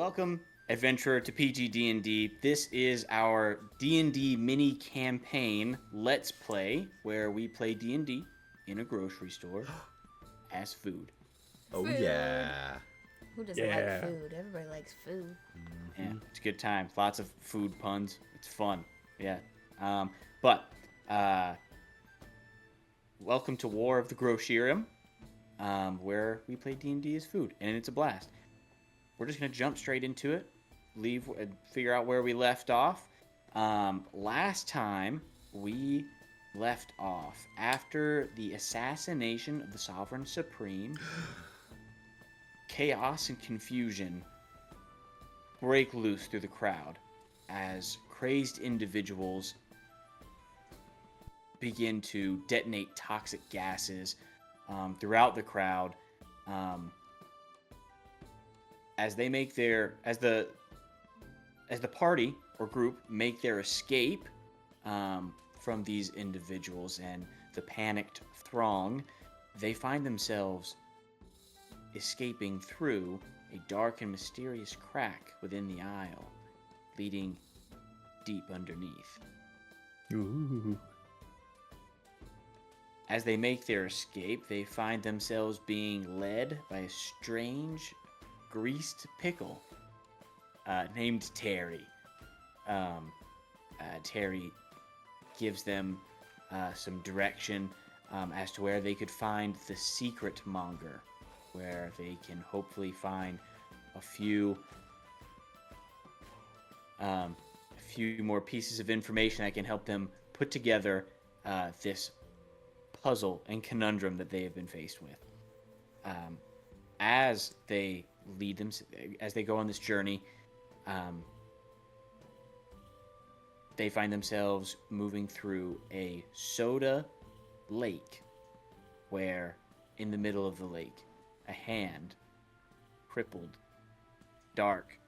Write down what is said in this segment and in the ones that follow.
Welcome, adventurer, to PG-DND. This is our D&D mini campaign, Let's Play, where we play D&D in a grocery store as food. Oh, Food. yeah. Who doesn't like food? Everybody likes food. Yeah, it's a good time. Lots of food puns. It's fun. Yeah. But welcome to War of the Grocerium, where we play D&D as food, and it's a blast. We're just going to jump straight into it, leave and figure out where we left off. Last time, we left off after the assassination of the Sovereign Supreme. Chaos and confusion break loose through the crowd as crazed individuals begin to detonate toxic gases throughout the crowd. As they make as the party or group make their escape from these individuals and the panicked throng, they find themselves escaping through a dark and mysterious crack within the aisle, leading deep underneath. Ooh. As they make their escape, they find themselves being led by a strange, greased pickle named Terry. Terry gives them some direction as to where they could find the secret monger, where they can hopefully find a few more pieces of information that can help them put together this puzzle and conundrum that they have been faced with. As they go on this journey, they find themselves moving through a soda lake, where in the middle of the lake, a hand, crippled, dark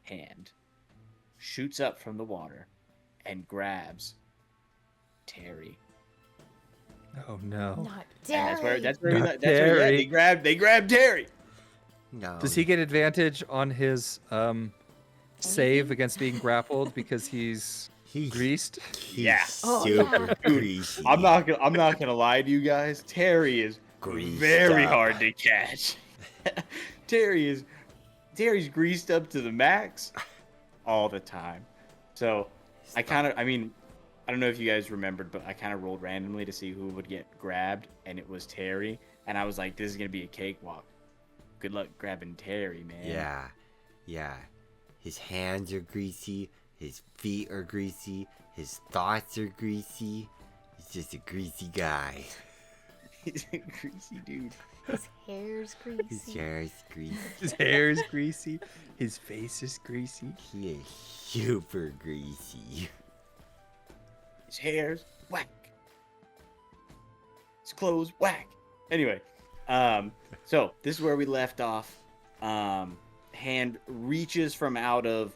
hand, shoots up from the water and grabs Terry. Oh no. Not Terry. And that's where Terry. they grabbed Terry. No. Does he get advantage on his save against being grappled because he's greased? Yeah. Super greasy. I'm not gonna lie to you guys. Terry is very hard to catch. Terry's greased up to the max all the time. So I don't know if you guys remembered, but I kind of rolled randomly to see who would get grabbed, and it was Terry. And I was like, this is going to be a cakewalk. Good luck grabbing Terry, man. Yeah. His hands are greasy. His feet are greasy. His thoughts are greasy. He's just a greasy guy. He's a greasy dude. His hair's greasy. His hair is greasy. His hair is greasy. His face is greasy. He is super greasy. His hair's whack. His clothes whack. Anyway, so this is where we left off. Hand reaches from out of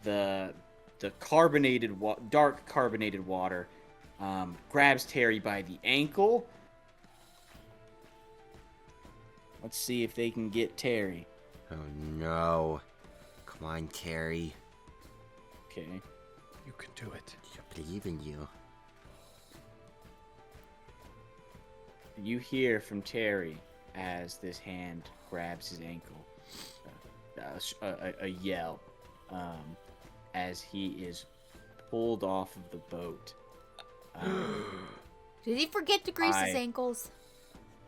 the dark carbonated water, grabs Terry by the ankle. Let's see if they can get Terry. Oh no. Come on, Terry. Okay. You can do it. I believe in you. You hear from Terry as this hand grabs his ankle. A yell as he is pulled off of the boat. Did he forget to grease his ankles?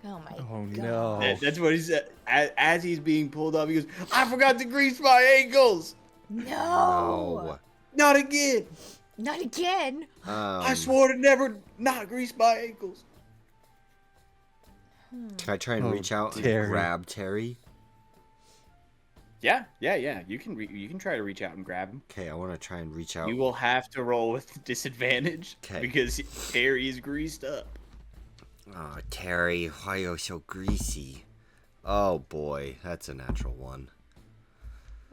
Oh my god. No. That's what he said. As he's being pulled off, he goes, I forgot to grease my ankles! No. Not again! Not again. I swore to never not grease my ankles. Can I try and reach out Terry. and grab Terry? Yeah. You can try to reach out and grab him. Okay, I want to try and reach out. You will have to roll with disadvantage because Terry is greased up. Oh, Terry, why are you so greasy? Oh boy, that's a natural one.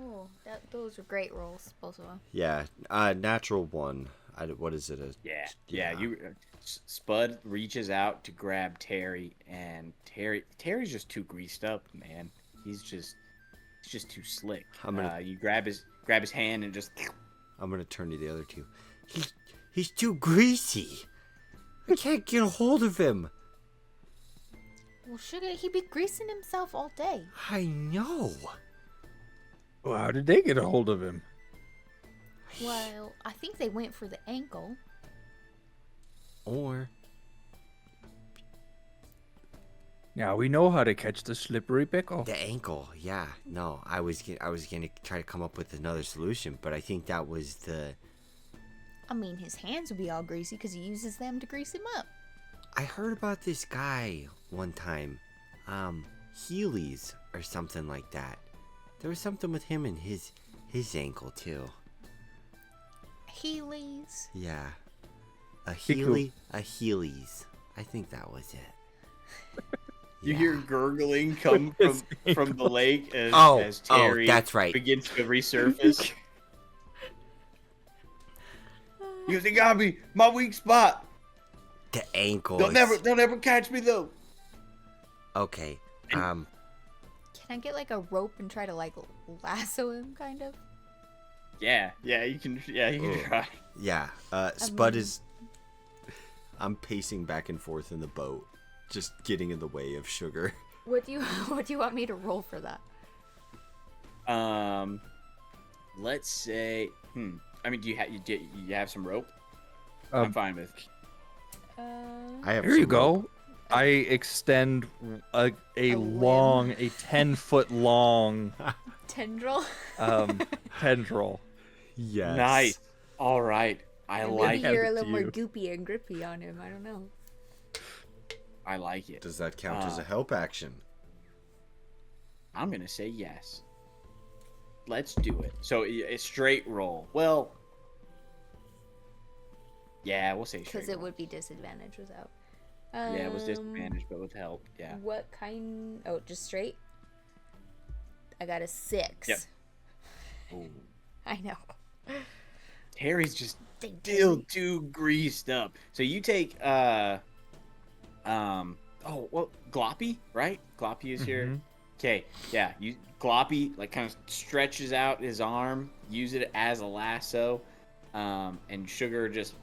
Oh, those are great rolls, both of them. Yeah, natural one. What is it? Yeah. Spud reaches out to grab Terry, and Terry's just too greased up, man. he's just too slick. I'm gonna- You grab his hand and just. I'm gonna turn to the other two. He's too greasy. I can't get a hold of him. Well, shouldn't he be greasing himself all day? I know. Well, how did they get a hold of him? Well, I think they went for the ankle. Or Now we know how to catch the slippery pickle. the ankle. Yeah. No, I was gonna try to come up with another solution, but I think that was the. I mean, his hands would be all greasy because he uses them to grease him up. I heard about this guy one time. Heelys or something like that. There was something with him and his ankle too. Heelys. Yeah. A Pickle. Heelys. I think that was it. You Yeah. hear gurgling come His from the lake as, Oh, as Terry that's right. begins to resurface. You think I'll be my weak spot? The ankle. They'll never catch me though. Okay. Can I get like a rope and try to like lasso him, kind of? Yeah, you can Ugh. try. Yeah. Spud mean- is. I'm pacing back and forth in the boat, just getting in the way of Sugar. What do you want me to roll for that? Let's say. I mean, do you have some rope? Um, I'm fine with. I have. Here you some go. rope. I extend a limb. long, a 10-foot long Tendril. tendril. Yes. Nice. All right. I Maybe like have you're it a to little more you. goopy and grippy on him. I don't know. I like it. Does that count as a help action? I'm gonna say yes. Let's do it. So a straight roll. Well. Yeah, we'll say straight. Because it roll. would be disadvantage without. Yeah, it was disadvantage, but with help. Yeah. What kind? Oh, just straight. I got a 6. Yep. Ooh. I know. Terry's just Dang, still Terry. too greased up. So you take Gloppy, right? Gloppy is here. Mhm. Okay, yeah, Gloppy like kind of stretches out his arm, use it as a lasso, and Sugar just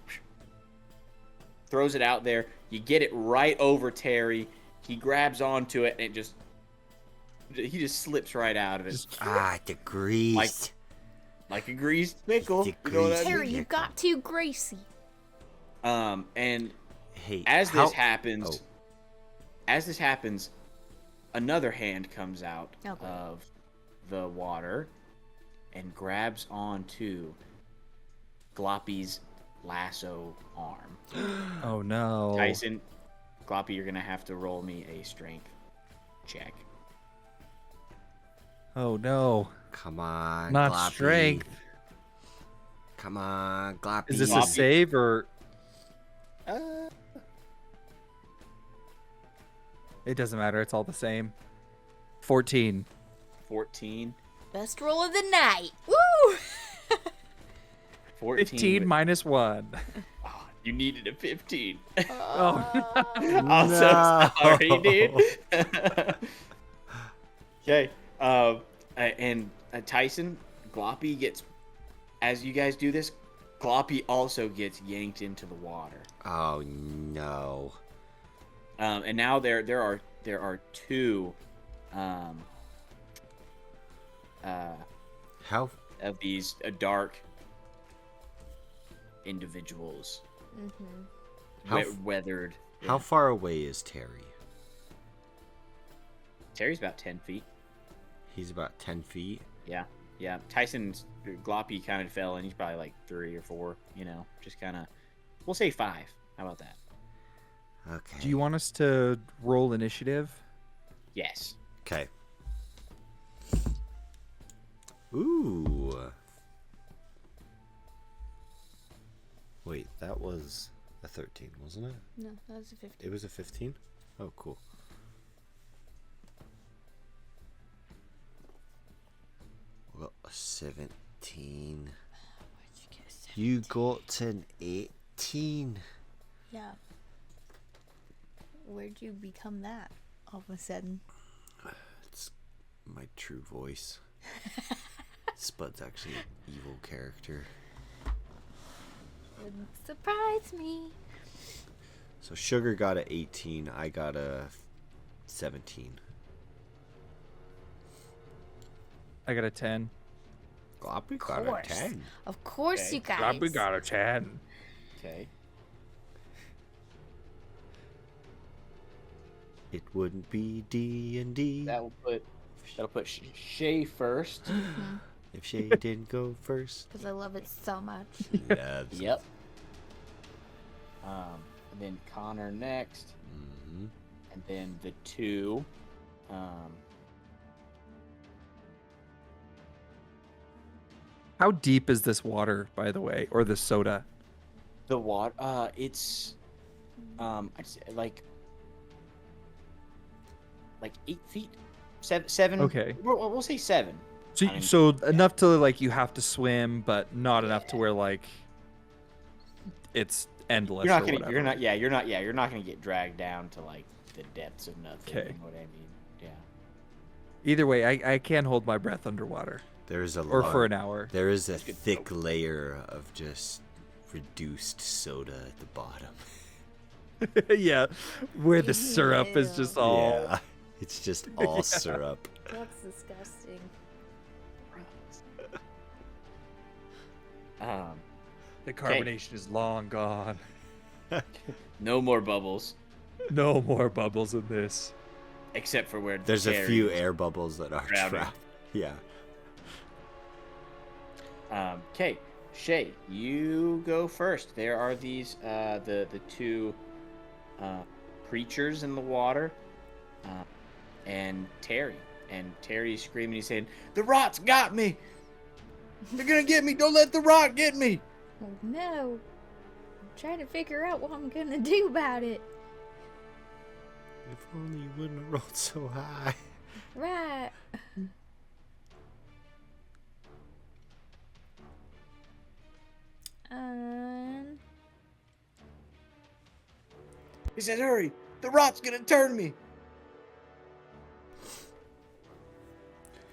throws it out there. You get it right over Terry. He grabs onto it and he just slips right out of it. The grease. Like a greased pickle. The You know what I greased mean? Terry, you got too greasy. And Hey. as how- this happens, another hand comes out Okay. of the water and grabs onto Gloppy's lasso arm. Oh no. Tyson, Gloppy, you're gonna have to roll me a strength check. Oh no. Come on. Not Gloppy. strength. Come on, Gloppy. Is this a Gloppy. save or it doesn't matter, it's all the same. 14. 14. Best roll of the night. Woo! 14. 15 minus 1. Oh, you needed a 15. Oh I'm so sorry, dude. Okay. And Tyson, Gloppy gets, as you guys do this, Gloppy also gets yanked into the water. Oh no. And now there are two How? of these dark individuals, How weathered. How far away is Terry? Terry's about 10 feet. He's about 10 feet. Yeah. Tyson's Gloppy kind of fell, and he's probably like 3 or 4. You know, just kind of. We'll say 5. How about that? Okay. Do you want us to roll initiative? Yes. Okay. Ooh. Wait, that was a 13, wasn't it? No, that was a 15. It was a 15? Oh, cool. Well, a 17. Where'd you get a 7? You got an 18. Yeah. Where'd you become that all of a sudden? It's true voice. Spud's actually an evil character. Wouldn't surprise me. So Sugar got a 18. I got a 17. I got a 10. Gloppy Of got a course. 10. Of course, Okay. you guys. got a 10. Okay. It wouldn't be D&D That'll put Shay first. if Shay didn't go first. Because I love it so much. Loves it. Yep. And then Connor next, Mhm. and then the 2. How deep is this water, by the way, or the soda? The water. It's I'd say like 8 feet, seven. Okay. We'll say 7. So, I mean, so enough to like you have to swim, but not enough to where like it's endless. You're not or gonna. whatever. You're not. Yeah. You're not. Yeah. You're not gonna get dragged down to like the depths of nothing. Okay. You know what I mean? Yeah. Either way, I can't hold my breath underwater There's a or lot. for an hour. There is a good thick layer of just reduced soda at the bottom. Yeah, where the syrup is just all. Yeah, it's just all syrup. That's disgusting. The carbonation is long gone. No more bubbles, No more bubbles in this. except for where There's a Terry few is air bubbles that are drowning. trapped. Yeah. Okay, Shay, you go first. There are these the 2 creatures in the water, and Terry. And Terry's screaming. He's saying, "The rot's got me! They're gonna get me! Don't let the rot get me!" Oh no. I'm trying to figure out what I'm gonna do about it. If only you wouldn't have rolled so high. Right. He said, "Hurry! The rot's gonna turn me!"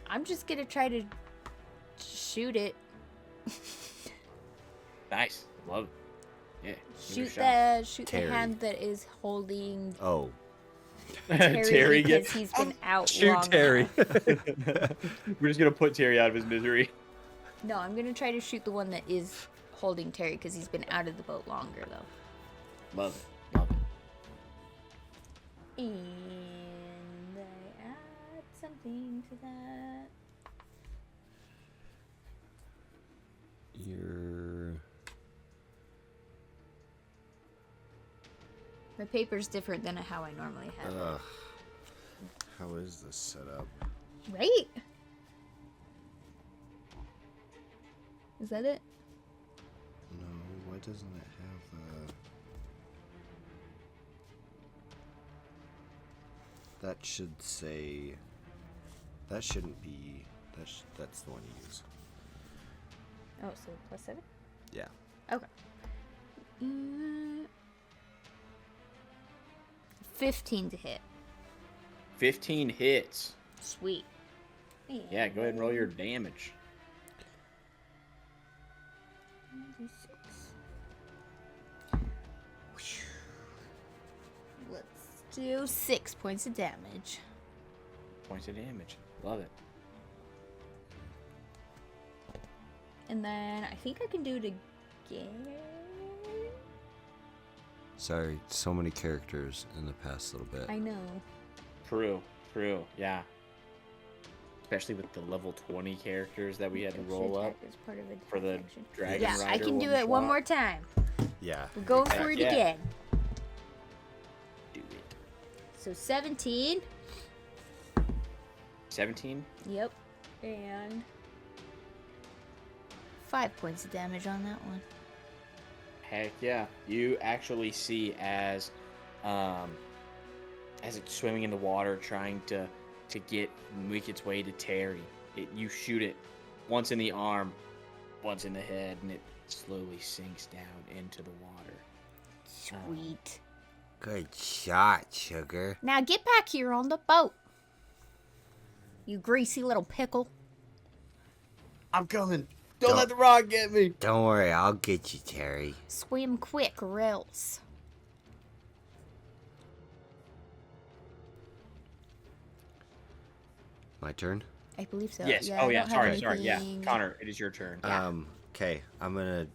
I'm just gonna try to shoot it. Nice, love it. Yeah. Shoot Terry. the hand that is holding Oh, Terry because gets. he's been out Shoot long Terry. enough. We're just gonna put Terry out of his misery. No, I'm gonna try to shoot the one that is holding Terry because he's been out of the boat longer though. Love it. Love it. And I add something to that. you're. My paper's different than how I normally have it. Ugh. How is this set up? Right? Is that it? No, why doesn't it have that should say. That shouldn't be. That's the one you use. Oh, so +7? Yeah. Okay. 15 to hit. 15 hits. Sweet. Yeah, go ahead and roll your damage. 96. Let's do 6 points of damage. Points of damage. Love it. And then I think I can do it again. Sorry, so many characters in the past little bit. I know. True. Yeah. Especially with the level 20 characters that we had to roll up As part of a for the action. Dragon Yeah, Rider. I can do it one shot. more time. Yeah. We're going for it Yeah. again. Do it. So 17. 17. Yep. And 5 points of damage on that one. Heck yeah. You actually see as it's swimming in the water trying to make its way to Terry. You shoot it once in the arm, once in the head, and it slowly sinks down into the water. Sweet. Good shot, Sugar. Now get back here on the boat. You greasy little pickle. I'm coming. Don't let the rock get me. Don't worry, I'll get you, Terry. Swim quick or else. My turn? I believe so. Yes. Yeah, Oh I yeah. don't have Sorry. Yeah. anything. Connor, it is your turn. Yeah. Okay, I'm gonna...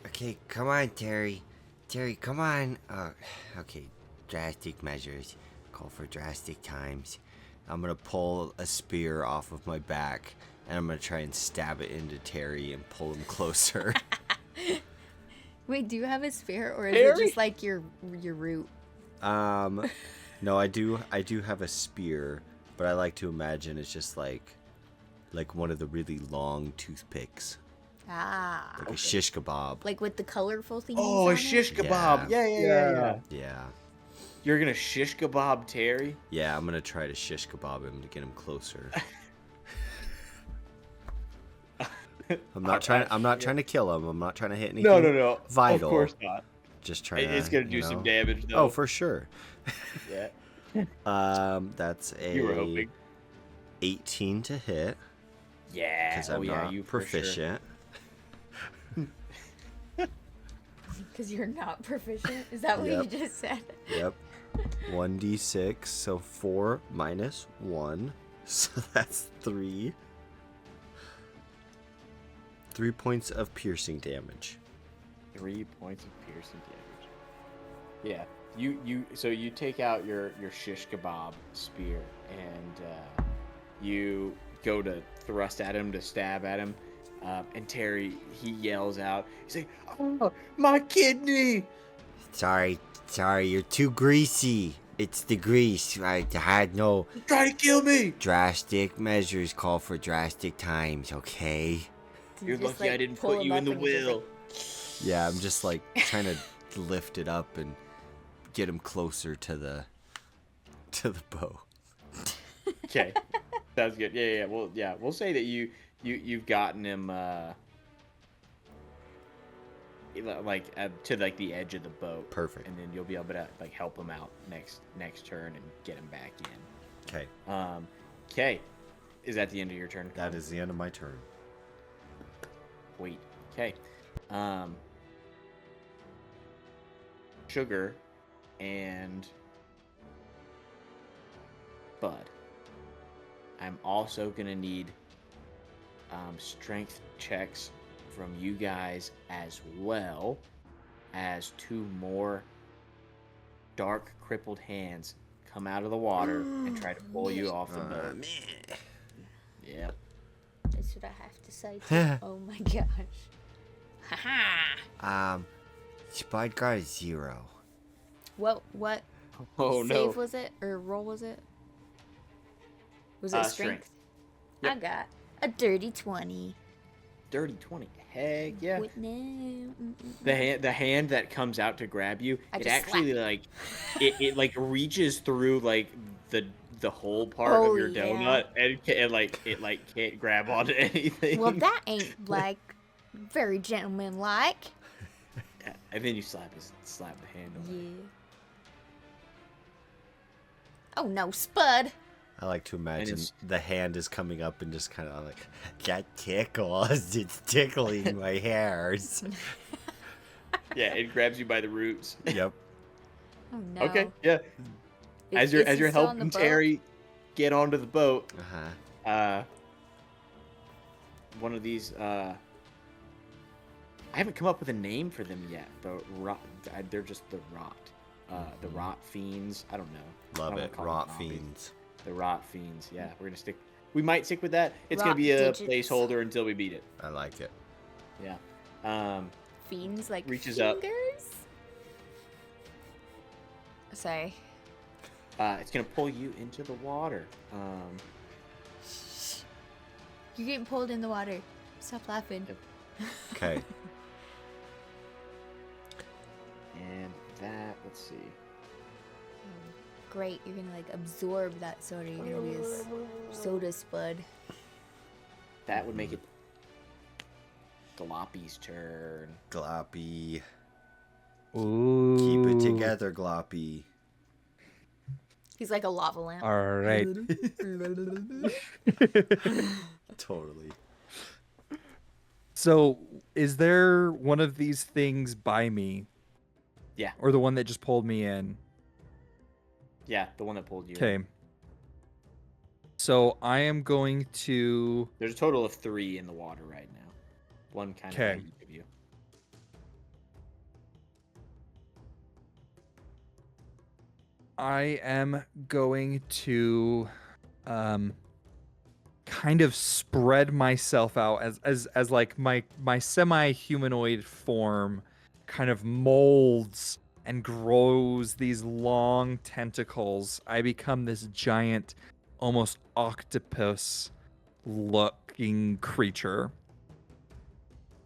Okay, come on, Terry. Terry, come on. Okay, drastic measures. Call for drastic times. I'm gonna pull a spear off of my back, and I'm gonna try and stab it into Terry and pull him closer. Wait, do you have a spear or is Harry? it just like your root? No, I do have a spear, but I like to imagine it's just like one of the really long toothpicks. Ah. Like a shish kebab. Like with the colorful things. Oh, a on shish it? kebab. Yeah. Yeah. You're gonna shish kebab Terry? Yeah, I'm gonna try to shish kebab him to get him closer. I'm not trying to kill him. I'm not trying to hit anything. No. Vital. Of course not. Just trying It's to, gonna do some damage though. Oh, for sure. Yeah. That's a You were hoping. 18 to hit Yeah. because I'm not you for sure. proficient. Because you're not proficient? Is that what Yep. you just said? Yep. 1d6, so 4 minus 1, so that's 3. 3 points of piercing damage. 3 points of piercing damage. Yeah. So you take out your shish kebab spear and you go to thrust at him, to stab at him. And Terry, he yells out. He's like, "Oh, my kidney!" Sorry, you're too greasy. It's the grease. I had no... Try to kill me! Drastic measures call for drastic times, okay? You're Just, lucky I didn't put you in the wheel. Yeah, I'm just like trying to lift it up and get him closer to the bow. Okay, sounds good. Yeah. Well, yeah, we'll say that you've gotten him to like the edge of the boat. Perfect. And then you'll be able to like help him out next turn and get him back in. Okay. Okay. Is that the end of your turn? That is the end of my turn. Wait. Okay. Sugar and Bud. I'm also gonna need strength checks from you guys, as well as 2 more dark crippled hands come out of the water and try to pull you off the boat. Yeah. That's what I have to say to Oh my gosh. Haha. Spud got a 0. What Oh save no. was it? Or roll was it? Was it strength? Yep. I got a dirty 20. Dirty 20. Heck yeah. Wait, no. The hand that comes out to grab you, I it just actually slap like it like reaches through like the whole part Oh, of your yeah. donut and can't grab onto anything. Well, that ain't like very gentlemanlike. Yeah, and then you slap the hand on it. Yeah. Oh no, Spud. I like to imagine it's- the hand is coming up and just kind of like, that tickles. It's tickling my hairs. Yeah, it grabs you by the roots. Yep. Oh no. Okay, yeah. Is As he you're still on the helping boat? Terry get onto the boat, Uh-huh. one of these I haven't come up with a name for them yet, but they're just the rot. The rot fiends. I don't know. Love I don't it. call them Rot zombies. fiends. The rot fiends. Yeah, we might stick with that. It's Rot gonna be a digits. placeholder until we beat it. I like it. Yeah. Fiends like Reaches up. fingers? Sorry. It's gonna pull you into the water. You're getting pulled in the water. Stop laughing. Yep. Okay. And that, let's see. Great, you're gonna like absorb that soda. You're gonna be a soda Spud. That would make it Gloppy's turn. Gloppy. Ooh. Keep it together, Gloppy. He's like a lava lamp. All right. Totally. So, is there one of these things by me? Yeah. Or the one that just pulled me in? Yeah, the one that pulled you. Okay. So, I am going to... There's a total of 3 in the water right now. One kind of by each of you. I am going to kind of spread myself out as like my semi-humanoid form kind of molds and grows these long tentacles. I become this giant, almost octopus looking creature.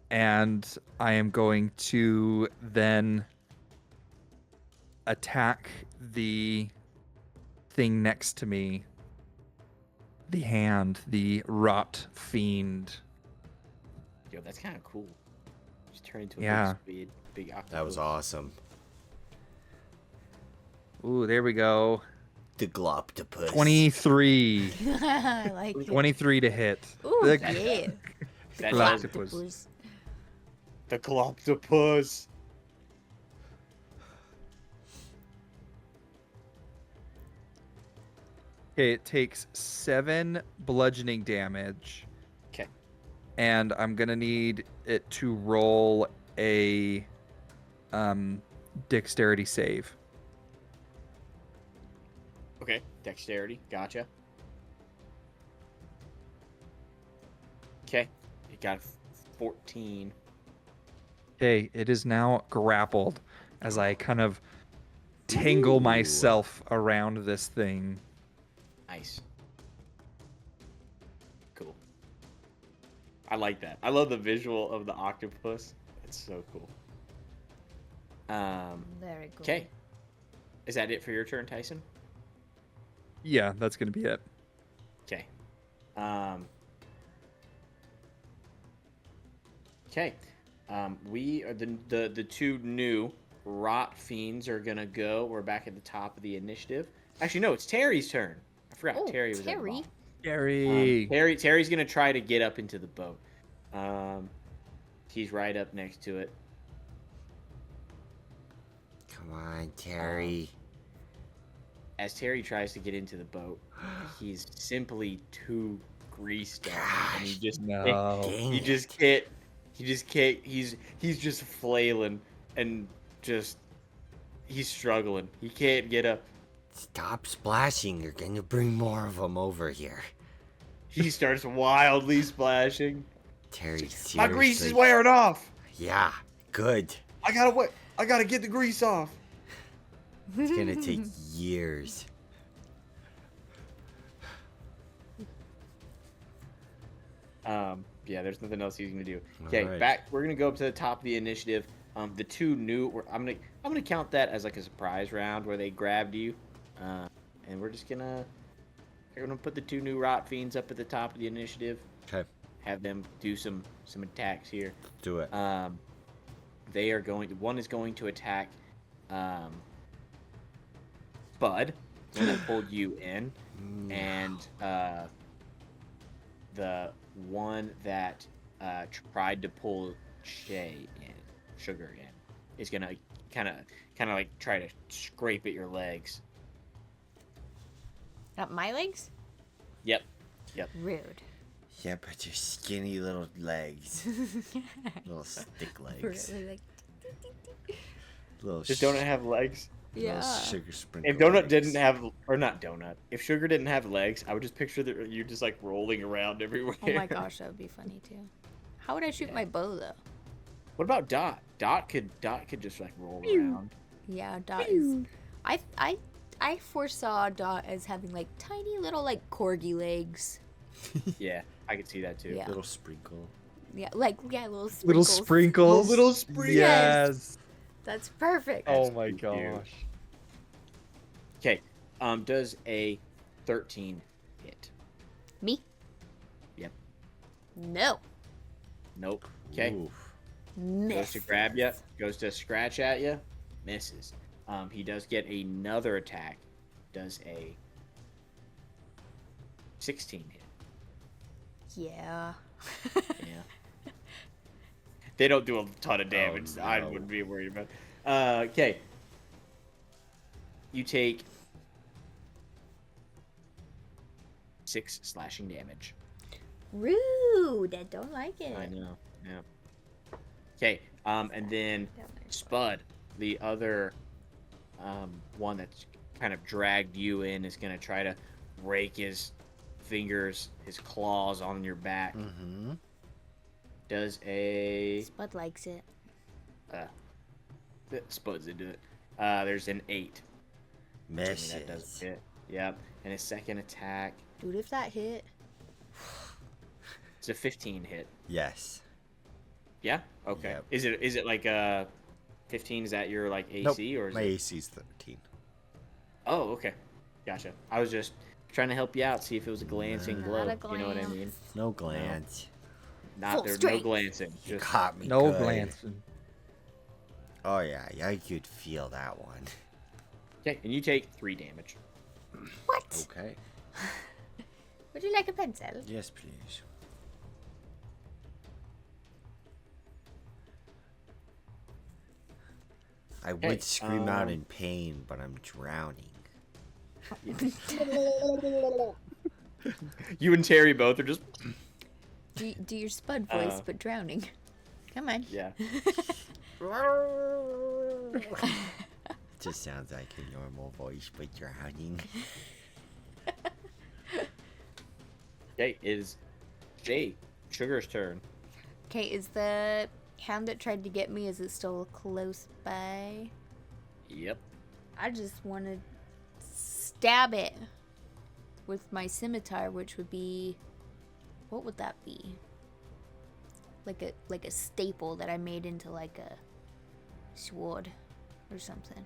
And I am going to then attack the thing next to me. The hand, the rot fiend. Yo, that's kind of cool. Just turn into Yeah. big octopus. That was awesome. Ooh, there we go. The gloptopus. 23. I like it. 23 to hit. Ooh, The yeah. That's gloptopus. the gloptopus. Okay, it takes 7 bludgeoning damage. Okay. And I'm gonna need it to roll a dexterity save. Okay, dexterity. Gotcha. Okay, you got 14. Okay, it is now grappled as I kind of tangle myself around this thing. Nice. Cool. I like that. I love the visual of the octopus. It's so cool. Very cool. Okay. Is that it for your turn, Tyson? Yeah, that's gonna be it. Okay. Okay. We are the 2 new rot fiends are gonna go. We're back at the top of the initiative. Actually, no, it's Terry's turn. I forgot Oh, Terry was at the Terry. bottom. Gary. Terry's gonna try to get up into the boat. He's right up next to it. Come on, Terry. As Terry tries to get into the boat, he's simply too greased up, and he just No. Dang he it. just can't. He just can't. He's just flailing and just he's struggling. He can't get up. Stop splashing. You're gonna bring more of them over here. He starts wildly splashing. Terry, seriously. My grease is wearing off. Yeah, good. I gotta get the grease off. It's gonna take years. Yeah, there's nothing else he's gonna do. Okay, Alright. back. We're gonna go up to the top of the initiative. The 2 new. I'm gonna count that as like a surprise round where they grabbed you, and we're gonna put the 2 new rot fiends up at the top of the initiative. Okay, Have them do some attacks here. do it. They are going. One is going to attack, Bud, the one that pulled you in, and the one that tried to pull Sugar in, is gonna kind of like try to scrape at your legs. Not my legs? Yep. Rude. Yeah, but your skinny little legs. Little stick legs. Really, like, Little Just Donut have legs. yeah. Little sugar sprinkle If Donut legs. didn't have, or not Donut, if Sugar didn't have legs, I would just picture that you just like rolling around everywhere. Oh my gosh, that would be funny too. How would I shoot my bow though? What about Dot? Dot could just like roll around. Yeah, Dot is. I foresaw Dot as having like tiny little like corgi legs. Yeah, I could see that too. Yeah. Little sprinkle. Yeah, little sprinkles. Little sprinkles. Little sprinkles. Yes. That's perfect. Oh my cute. gosh. Okay. Does a 13 hit? Me? Yep. No. Nope. Okay. Oof. Goes Miss. to grab you. Goes to scratch at you. Misses. He does get another attack. does a 16 hit. Yeah. Yeah. They don't do a ton of damage. no. I wouldn't be worried about. Okay. You take 6 slashing damage. Rude. I don't like it. I know. Yeah. Okay. And then Down there. Spud, the other one that's kind of dragged you in, is gonna try to rake his fingers, his claws on your back. Mm-hmm. Does a Spud likes it. Spud's into it. There's an 8. Misses. That does hit. Yep. And his second attack, Dude, if that hit. it's a 15 hit. Yes. Yeah. Okay. Yep. Is it like 15? Is that your like AC Nope. or is My it? AC's 13. Oh, okay. Gotcha. I was just trying to help you out, see if it was a glancing blow. Not a You know what I glance. mean? No glance. Not Full there's strength. no glancing. You Just caught me. No good. glancing. Oh yeah, I could feel that one. okay. And you take 3 damage. What? Okay. Would you like a pencil? Yes, please. I would Okay, scream out in pain, but I'm drowning. You and Terry both are just Do your Spud voice, but drowning. Come on. yeah. Just sounds like a normal voice, but drowning. Okay, it is Jay Sugar's turn. Okay, is the hound that tried to get me, is it still close by? Yep. I just want to stab it with my scimitar, which would be, what would that be? Like a staple that I made into like a sword or something.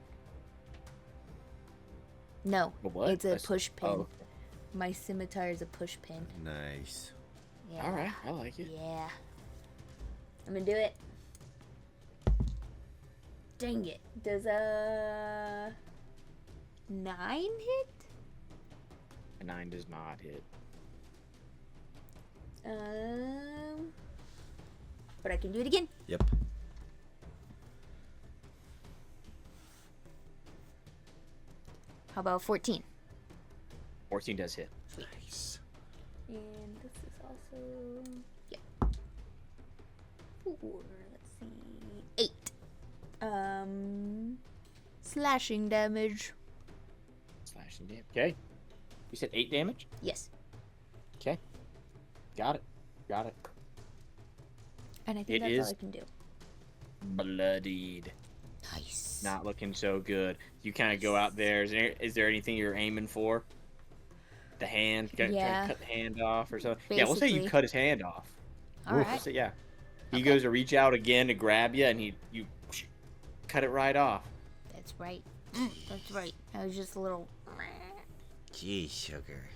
No, A what? it's a push pin. Oh. My scimitar is a push pin. Nice. Yeah. All right, I like it. Yeah. I'm gonna do it. Dang it. Does a 9 hit? A 9 does not hit. But I can do it again. Yep. How about 14? 14 does hit. Nice. And this is also, yeah. 4, let's see, 8. Slashing damage. Slashing damage. Okay. You said 8 damage? Yes. Okay. Got it. Got it. And I think It that's is- all I can do. Bloodied. Nice. Not looking so good. You kind of go out there. Is there anything you're aiming for? The hand? Try to Yeah. cut the hand off or something? Yeah, we'll say you Basically. cut his hand off. All We'll right. say, yeah. He Okay. goes to reach out again to grab you, and you cut it right off. That's right. That's right. I was just a little. Gee, sugar.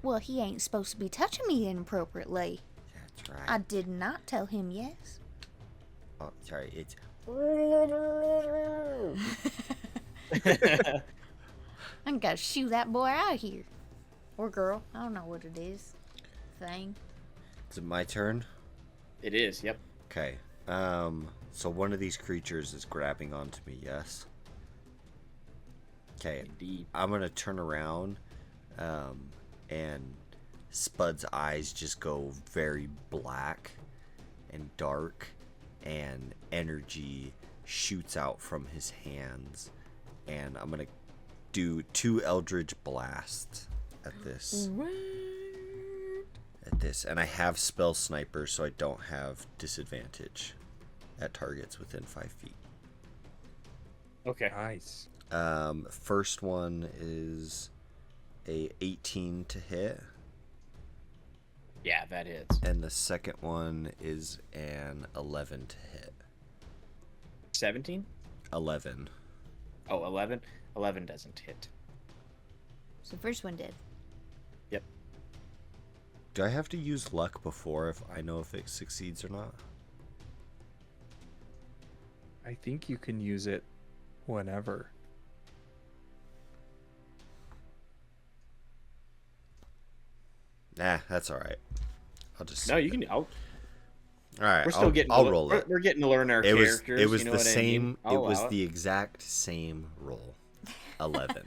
Well, he ain't supposed to be touching me inappropriately. That's right. I did not tell him yes. Oh, sorry. It's. I'm gonna shoo that boy out of here. Or girl. I don't know what it is. Thing. Is it my turn? It is, yep. Okay. So one of these creatures is grabbing onto me, yes? Okay. Indeed. I'm gonna turn around, and Spud's eyes just go very black and dark, and energy shoots out from his hands, and I'm gonna do 2 Eldritch Blasts at this. And I have Spell Sniper, so I don't have disadvantage at targets within 5 feet. Okay. Nice. First one is a 18 to hit, Yeah, that hits. and the second one is an 11 to hit. 17? 11. Oh, 11? 11 doesn't hit. So the first one did. Yep. Do I have to use luck before if I know if it succeeds or not? I think you can use it whenever. Nah, that's all right. I'll just. No, you can. All right, We're still getting. I'll roll it. We're getting to learn our It was. characters. It was you know the what same. I mean? It was the exact same roll. 11.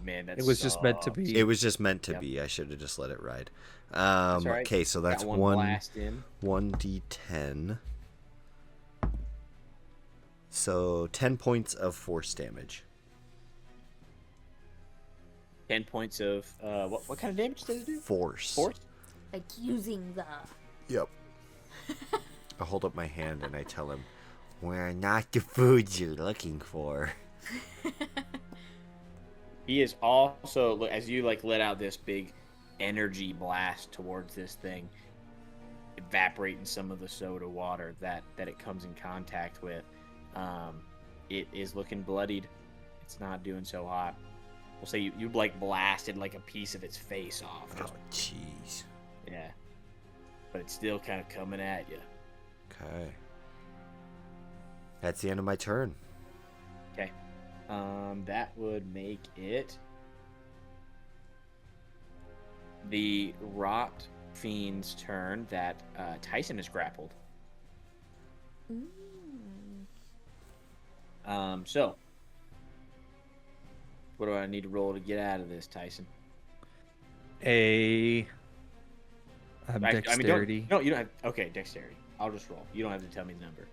Man, that It was just meant to sucks. be. It was just meant to Yep. be. I should have just let it ride. That's all right. Okay, so that's Got one blast in. 1d10. So 10 points of force damage. 10 points of what kind of damage does it do? Force. Force? Like using the. Yep. I hold up my hand and I tell him, "We're not the foods you're looking for." He is also, as you like let out this big energy blast towards this thing, evaporating some of the soda water that it comes in contact with. It is looking bloodied. It's not doing so hot. We'll say you like blasted like a piece of its face off. Oh, jeez. Yeah. But it's still kind of coming at you. Okay. That's the end of my turn. Okay. That would make it the Rot Fiend's turn that Tyson is grappled. So what do I need to roll to get out of this, Tyson? Dexterity. No, you don't have. Okay, dexterity. I'll just roll. You don't have to tell me the number.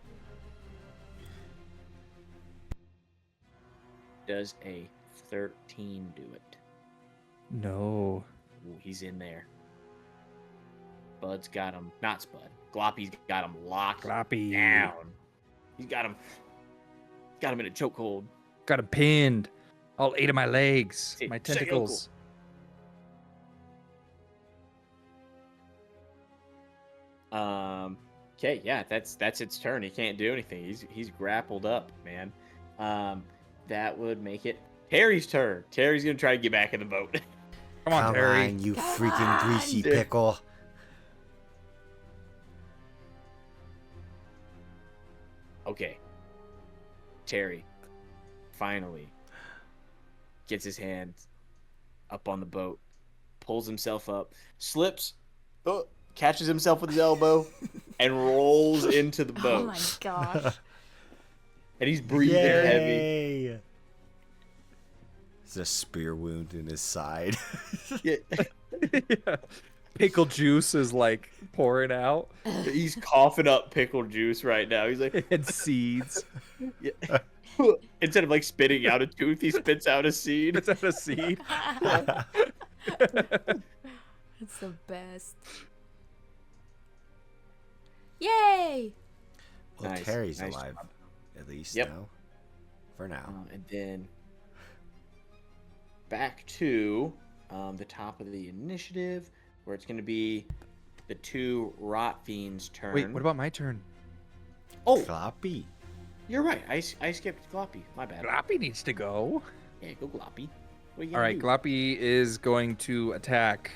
Does a 13 do it? No. Ooh, he's in there. Bud's got him. Not Spud. Gloppy's got him locked Gloppy. down. He's got him. Got him in a chokehold. Got him pinned. All 8 of my legs. Say- My say tentacles. Okay, yeah, that's its turn. He can't do anything. He's grappled up, man. That would make it Terry's turn. Terry's gonna try to get back in the boat. Come on, Terry. you Come freaking on. greasy pickle. Okay. Terry finally gets his hand up on the boat, pulls himself up, slips, catches himself with his elbow, and rolls into the boat. Oh my gosh. And he's breathing heavy. Yay! There's a spear wound in his side. Yeah. Yeah. Pickle juice is like pouring out. He's coughing up pickle juice right now. He's like, And seeds. yeah. Instead of like spitting out a tooth, he spits out a seed. It's out a seed. It's the best. Yay! Well, Nice, Terry's nice alive, job. at least Yep. now. For now. And then back to the top of the initiative, where it's going to be the 2 Rot Fiends' turn. Wait, what about my turn? Oh, Floppy. you're right. I skipped Gloppy. My bad. Gloppy needs to go. Yeah, go Gloppy. What you All gonna right, do? Gloppy is going to attack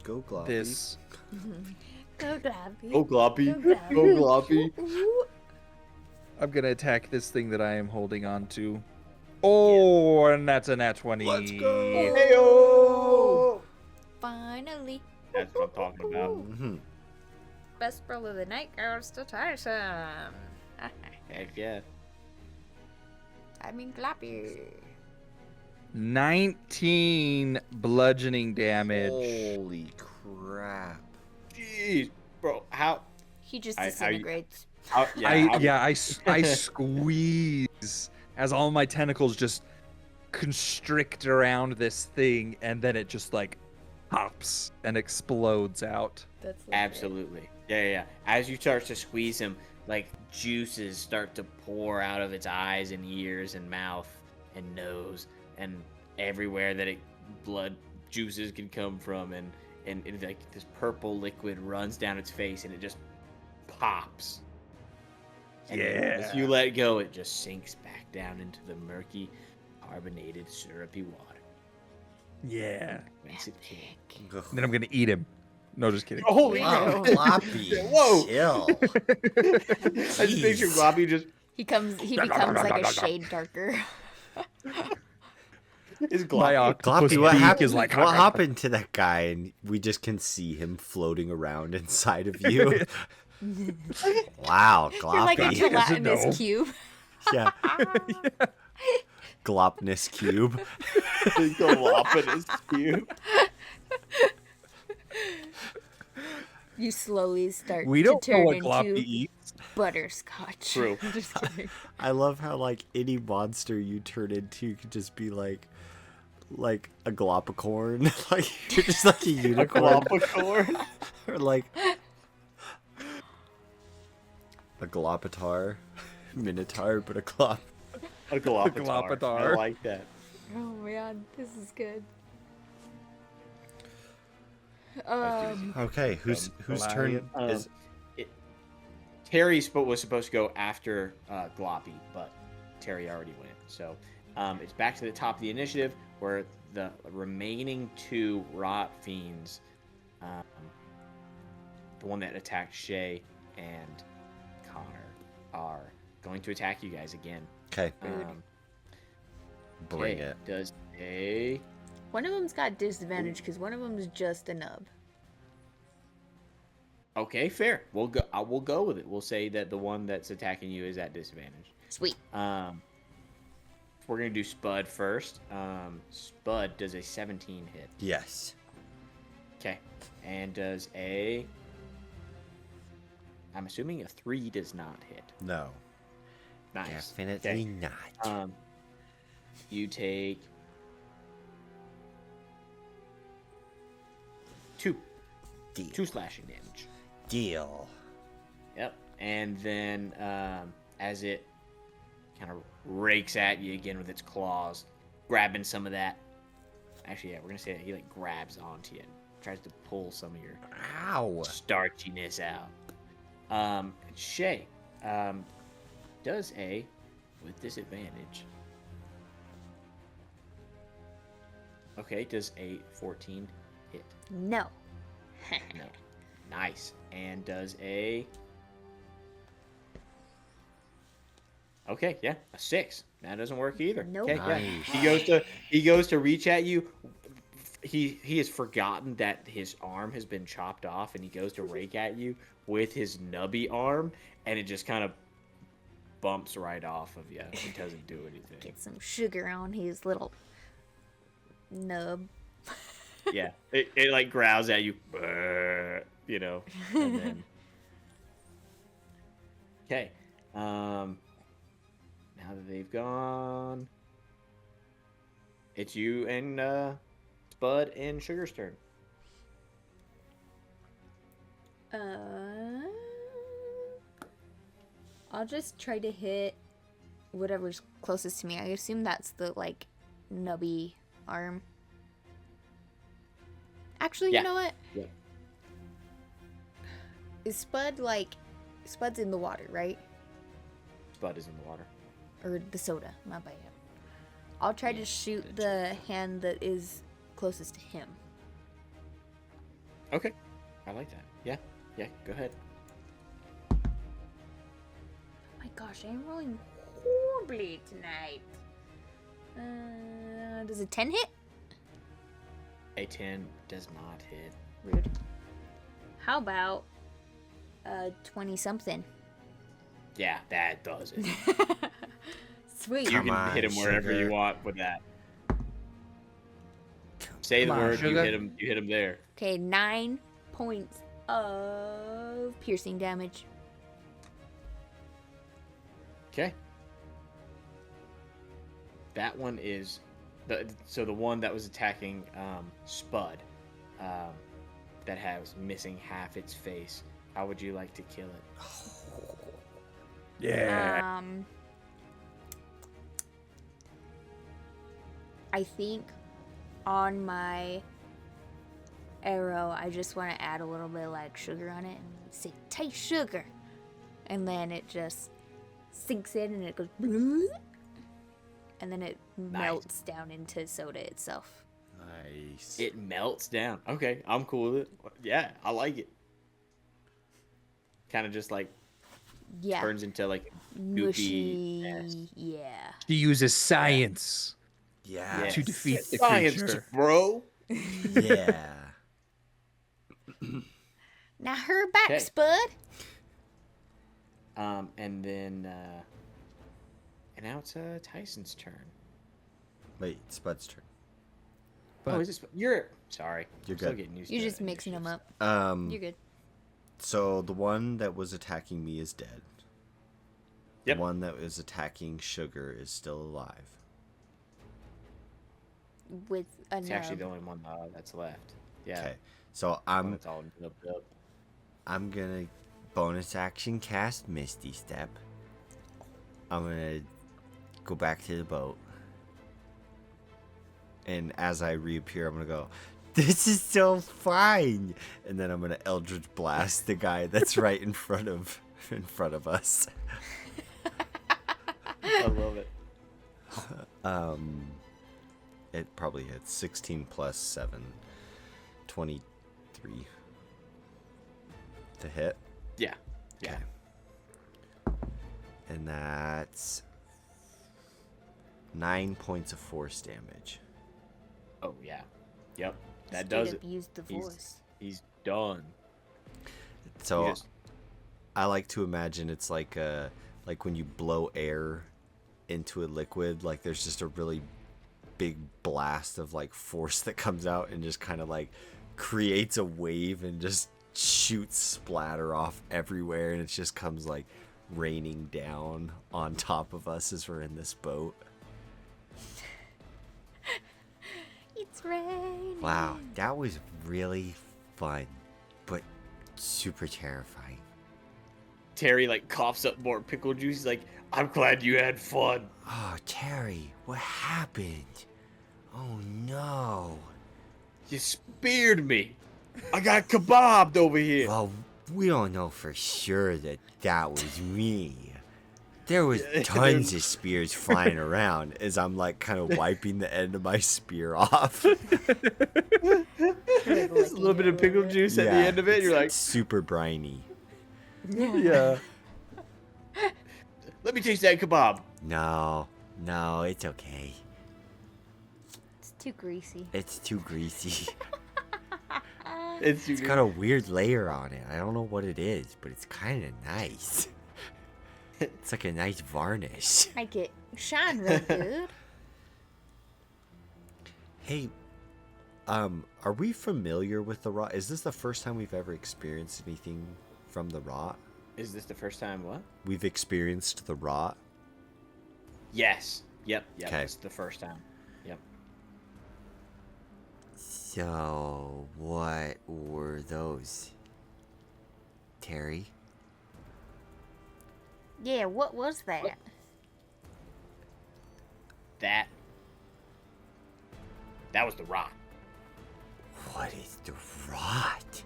Go Gloppy. this. Go Gloppy. Go Gloppy. Go Gloppy. Go Gloppy. Ooh. I'm going to attack this thing that I am holding on to. Oh, and that's a nat 20. Let's go. Heyo! Finally. That's what I'm talking about. Mhm. Best spell of the night goes to Tyson. Heck yeah. I mean Gloppy. 19 bludgeoning damage. Holy crap. Jeez, bro. How? He just I- disintegrates. I squeeze as all my tentacles just constrict around this thing, and then it just like pops and explodes out. That's legit. Absolutely. Yeah. As you start to squeeze him, like juices start to pour out of its eyes and ears and mouth and nose and everywhere that blood juices can come from, and like this purple liquid runs down its face and it just pops. And then as you let go, it just sinks back down into the murky, carbonated, syrupy water. Yeah. Makes it king. And then I'm gonna eat him. No, just kidding. Holy Wow, crap. Floppy. Whoa. Chill. I just picture Gloppy just He becomes like a shade darker. Is My Gloppy. octopus Gloppy, what beak happened? is like. What happened to that guy? And we just can see him floating around inside of you. Wow, You're like a Gloppy. gelatinous no. cube. Yeah. Glopness cube. The Galapagos cube. You slowly start We to don't know turn what into Gloppy eats. butterscotch. True. I'm just kidding. I love how like any monster you turn into could just be like a glopicorn. Like you're just like a A unicorn. Glopicorn. Or like a glopitar. Minotaur, but a glop. A Glopitar. Glopitar. I like that. Oh man, this is good. Okay, whose turn is Terry was supposed to go after Gloppy, but Terry already went. So it's back to the top of the initiative where the remaining 2 rot fiends, the one that attacked Shay and Connor, are going to attack you guys again. Okay. Bring Okay, it. Does a One of them's got disadvantage because one of them is just a nub. okay, fair. We'll go. We'll go with it. We'll say that the one that's attacking you is at disadvantage. Sweet. We're gonna do Spud first. Spud does a 17 hit. Yes. Okay, and does a. I'm assuming a 3 does not hit. No. Nice. Definitely Okay. not. You take 2 Deal. slashing damage. Deal. Yep. And then as it kind of rakes at you again with its claws, grabbing some of that. Actually, yeah, we're gonna say that he like grabs onto you and tries to pull some of your Ow. starchiness out. Shay does a with disadvantage. Okay, does a 14 hit? No. No. Nice. And does a. Okay, yeah, a 6. That doesn't work either. Nope. Okay, yeah. Nice. He goes to reach at you. He has forgotten that his arm has been chopped off, and he goes to rake at you with his nubby arm, and it just kind of bumps right off of you. It doesn't do anything. Get some sugar on his little nub. Yeah, it like growls at you, you know, and then. Okay, now that they've gone, it's you and Spud and Sugar's turn. I'll just try to hit whatever's closest to me. I assume that's the like nubby arm. Actually, Yeah. you know what? Yeah. Is Spud like Spud's in the water, right? Spud is in the water. Or the soda, my bad. I'll try to shoot the hand that is closest to him. Okay, I like that. Yeah, go ahead. Oh my gosh, I'm rolling horribly tonight. Does a 10 hit? A 10 does not hit. Rude. How about 20 something? Yeah, that does it. Sweet. You Come can on, hit him wherever Sugar. you want with that. Say the Come on, word, you Sugar. hit him there. Okay, 9 points of piercing damage. Okay. That one is the one that was attacking Spud, that has missing half its face. How would you like to kill it? Yeah. I think on my arrow, I just want to add a little bit of like sugar on it and say, taste sugar. And then it just sinks in and it goes, and then it melts down into soda itself. Nice. It melts down. Okay, I'm cool with it. Yeah, I like it. Kind of just like Yeah. turns into like Mushy. goopy. Yeah. She uses science. Yeah. To defeat the Science, creature. bro. Yeah. Now her back, Okay. Spud. And then and now it's Tyson's turn. Wait, Spud's turn. Oh, is this? You're sorry. You're I'm still good. getting used You're to just mixing them up. Um, You're good. So the one that was attacking me is dead. Yep. The one that was attacking Sugar is still alive. With a It's actually the nub. only one that's left. Yeah. Okay. So It's all nubbed up. I'm gonna bonus action cast Misty Step. I'm gonna go back to the boat. And as I reappear, I'm gonna go, "This is so fine!" And then I'm gonna Eldritch Blast the guy that's right in front of us. I love it. It probably hits 16 plus 7, 23 to hit. Yeah. Yeah. Okay. And that's 9 points of force damage. Oh yeah. Yep. That Straight does up it. used the He's- force. He's done. So Yes. I like to imagine it's like when you blow air into a liquid, like there's just a really big blast of like force that comes out and just kind of like creates a wave and just shoots splatter off everywhere, and it just comes like raining down on top of us as we're in this boat. It's raining. Wow, that was really fun, but super terrifying. Terry like coughs up more pickle juice. He's like, I'm glad you had fun. Oh, Terry, what happened? Oh no. You speared me. I got kebabbed over here. Well, we don't know for sure that that was me. There was tons of spears flying around as I'm like kind of wiping the end of my spear off. Just a little bit of pickle juice at the end of it. You're like, it's super briny. Yeah. let me taste that kebab. No, it's okay. It's too greasy. It's too greasy. It's It's got a weird layer on it. I don't know what it is, but it's kind of nice. It's like a nice varnish. Make it shine real good. Hey, are we familiar with the rot? Is this the first time we've ever experienced anything from the rot? Is this the first time? What? We've experienced the rot. Yes. Yep. Okay. It's the first time. Yep. So, what were those? Terry? Yeah, what was that? That was the rock. What is the rot?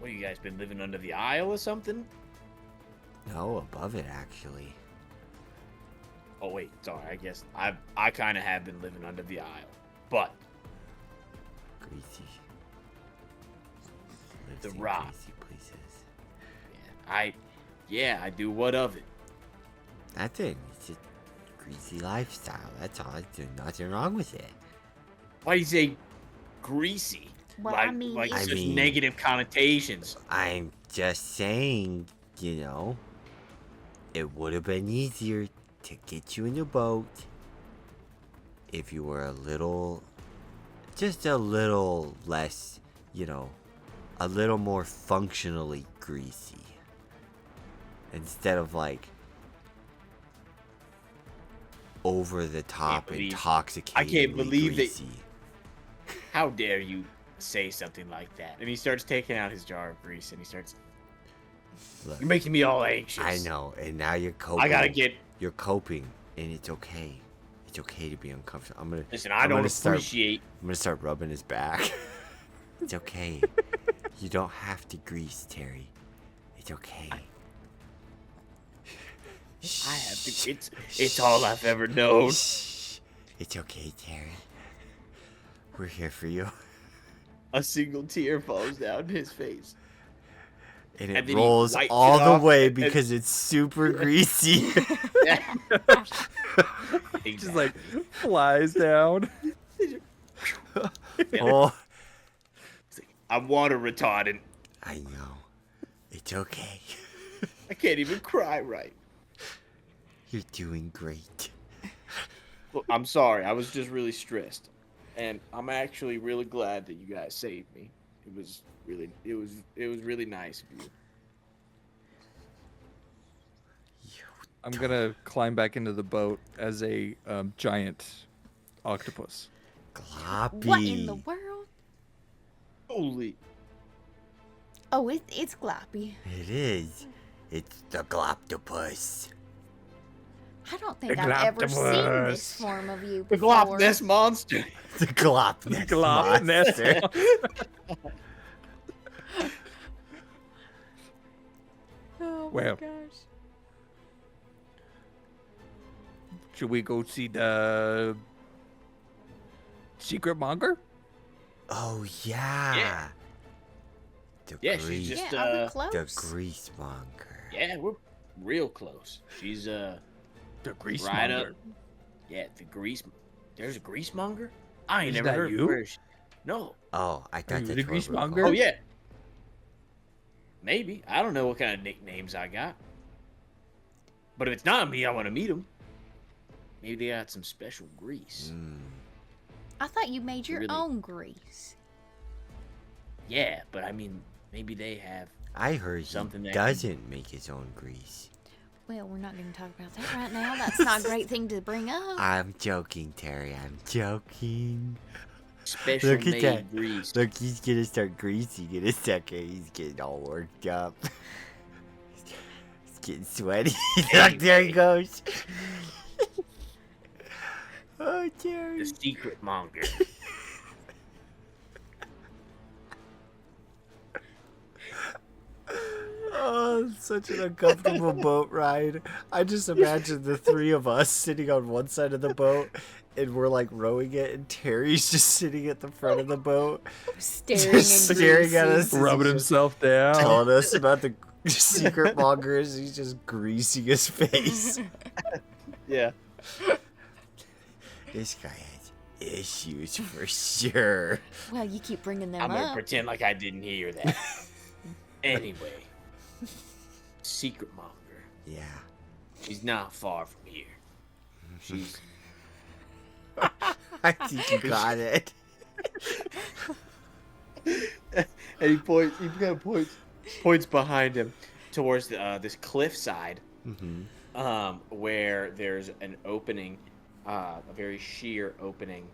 What, you guys been living under the aisle or something? No, above it actually. Oh wait, sorry. I guess I kind of have been living under the aisle, but Greasy. Lives The in rot. Greasy places. I do. What of it? That's it. It's a greasy lifestyle. That's all. There's nothing wrong with it. Why do you say greasy? Well, like, I mean, like it's- such I mean- negative connotations. I'm just saying, it would have been easier to get you in the boat if you were just a little less, a little more functionally greasy. Instead of like over the top believe- intoxicating. I can't believe that- greasy. How dare you say something like that? And he starts taking out his jar of grease and he starts. Look, You're making me all anxious. I know, and now you're coping. I gotta get. You're coping, and it's okay. It's okay to be uncomfortable. Listen, I'm I don't gonna start- appreciate. I'm gonna start rubbing his back. It's okay. You don't have to grease, Terry. It's okay. I have to. It's all I've ever known. Shh. It's okay, Terry. We're here for you. A single tear falls down his face. And And it then he rolls wipes all it the off, way and- because it's super greasy. Just like flies down. Oh, I'm water retardant. I know. It's okay. I can't even cry right. You're doing great. Look, I'm sorry. I was just really stressed, and I'm actually really glad that you guys saved me. It was really nice of you. I'm gonna climb back into the boat as a giant octopus. Gloppy. What in the world? Holy. Oh, it's gloppy. It is. It's the Gloptopus. I don't think The I've ever seen gloptopus. this form of you The before. Glop Nest monster. The Glopness Glop nest. monster. Oh my Well. gosh. Should we go see the secret monger? Oh, yeah. Yeah. The Yeah, grease, she's just Yeah, are we the close? grease monger. Yeah, we're real close. She's The grease right monger. up. Yeah, the grease. There's a grease monger. I ain't Is never that heard. you? Where is she? No. Oh, I Are thought you that's the what grease we're monger? Oh called. yeah. Maybe. I don't know what kind of nicknames I got. But if it's not me, I want to meet them. Maybe they got some special grease. Mm. I thought you made your Really? own grease. Yeah, but I mean, maybe they have. I heard Something he that doesn't make his own grease. Well, we're not going to talk about that right now. That's not a great thing to bring up. I'm joking, Terry. I'm joking. Special Look at made that. grease. Look, he's gonna start greasing in a second. He's getting all worked up. He's getting sweaty. Look, there he goes. Oh, Terry. The secret monger. Oh, it's such an uncomfortable boat ride. I just imagine the three of us sitting on one side of the boat and we're like rowing it, and Terry's just sitting at the front of the boat, Staring just and staring at greasy. us, as Rubbing he's just himself down. telling us about the secret mongers. He's just greasing his face. Yeah. This guy has issues for sure. Well, you keep bringing them I'm gonna up. pretend like I didn't hear that. Anyway, secret monger. Yeah. She's not far from here. She's I think you got it. and he points. He kind of points behind him towards this cliffside, where there's an opening, a very sheer opening,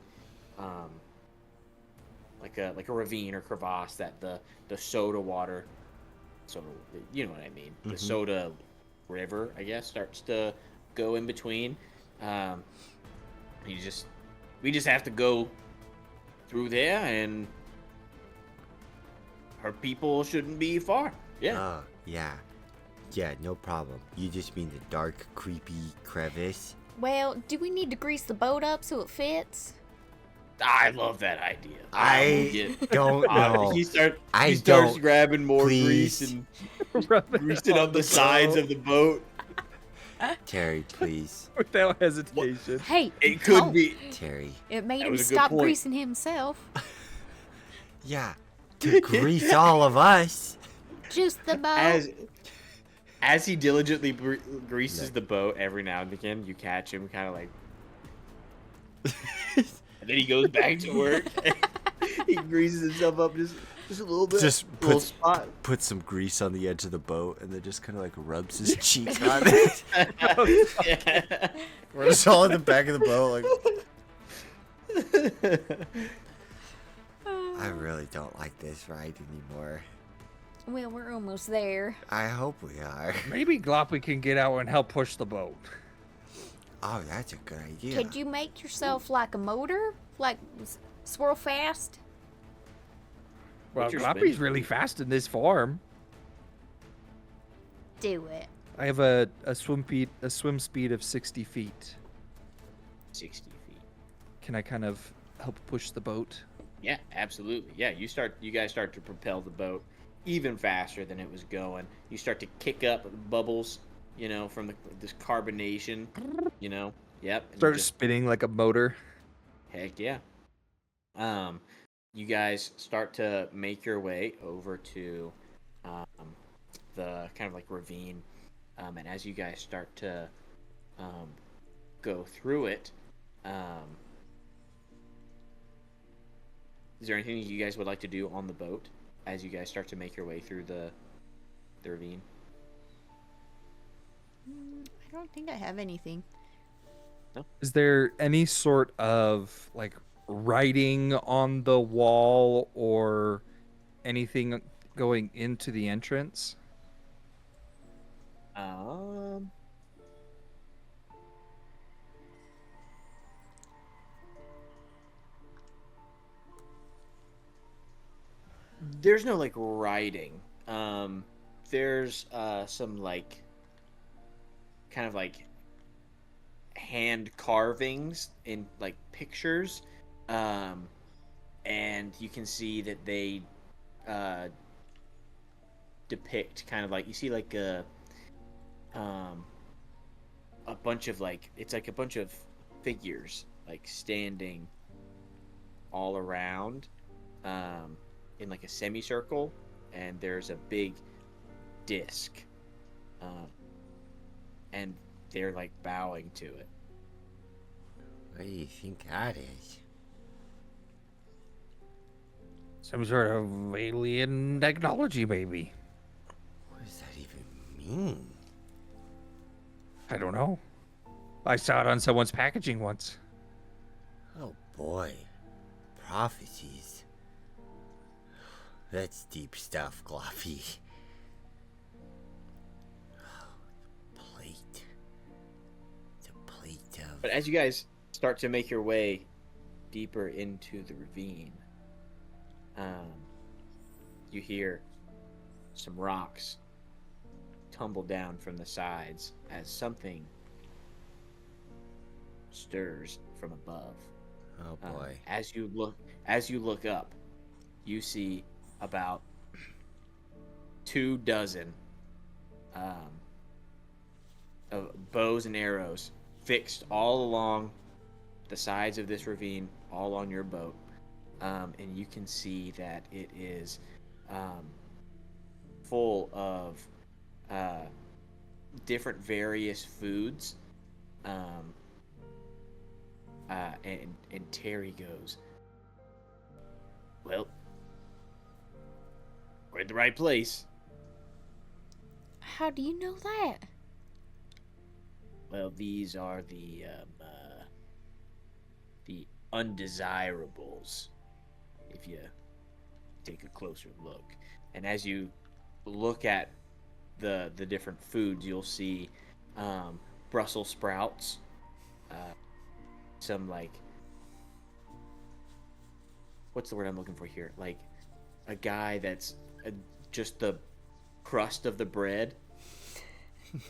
like a ravine or crevasse that the soda water, you know what I mean, the soda river, I guess, starts to go in between. We just have to go through there, and her people shouldn't be far. Yeah. Oh, yeah. Yeah, no problem. You just mean the dark, creepy crevice? Well, do we need to grease the boat up so it fits? I love that idea. I don't know. He starts I starts don't. grabbing more Please. grease and Rubbing greasing on up the sides of the boat. Terry, please. without hesitation. Hey, It could don't. be. Terry. It made That him was a good stop point. greasing himself. Yeah. To grease all of us. Just the boat. As he diligently greases the boat every now and again, you catch him kind of like, and then he goes back to work. He greases himself up just a little bit. Just little puts- spot. Put some grease on the edge of the boat and then just kind of like rubs his cheek on it. Yeah. We're just all in the back of the boat like, I really don't like this ride anymore. Well, we're almost there. I hope we are. Maybe Gloppy can get out and help push the boat. Oh, that's a good idea. Could you make yourself like a motor? Like swirl fast? Well, What's your Gloppy's spin? really fast in this form. Do it. I have a swim speed of 60 feet. 60 feet. Can I kind of help push the boat? Yeah, absolutely. Yeah, you guys start to propel the boat. even faster than it was going. You start to kick up bubbles, from this carbonation, Yep. And Start spinning like a motor. heck yeah. You guys start to make your way over to the kind of like ravine, and as you guys start to go through it, is there anything you guys would like to do on the boat as you guys start to make your way through the ravine? I don't think I have anything. No? Is there any sort of like writing on the wall or anything going into the entrance? There's no like writing. There's some like kind of like hand carvings in like pictures, and you can see that they depict kind of like you see like a bunch of like it's like a bunch of figures like standing all around in like a semicircle, and there's a big disc, and they're like bowing to it. What do you think that is? Some sort of alien technology, maybe. What does that even mean? I don't know. I saw it on someone's packaging once. Oh boy. Prophecies. That's deep stuff, Gloppy. Plate. It's a plate of... But as you guys start to make your way deeper into the ravine, you hear some rocks tumble down from the sides as something stirs from above. Oh boy. As you look up, you see about 24 of bows and arrows fixed all along the sides of this ravine, all on your boat, and you can see that it is full of different various foods, and Terry goes, "Well, we're in the right place." How do you know that? Well, these are the undesirables, if you take a closer look. And as you look at the different foods, you'll see Brussels sprouts, some like, what's the word I'm looking for here? Like a guy that's just the crust of the bread.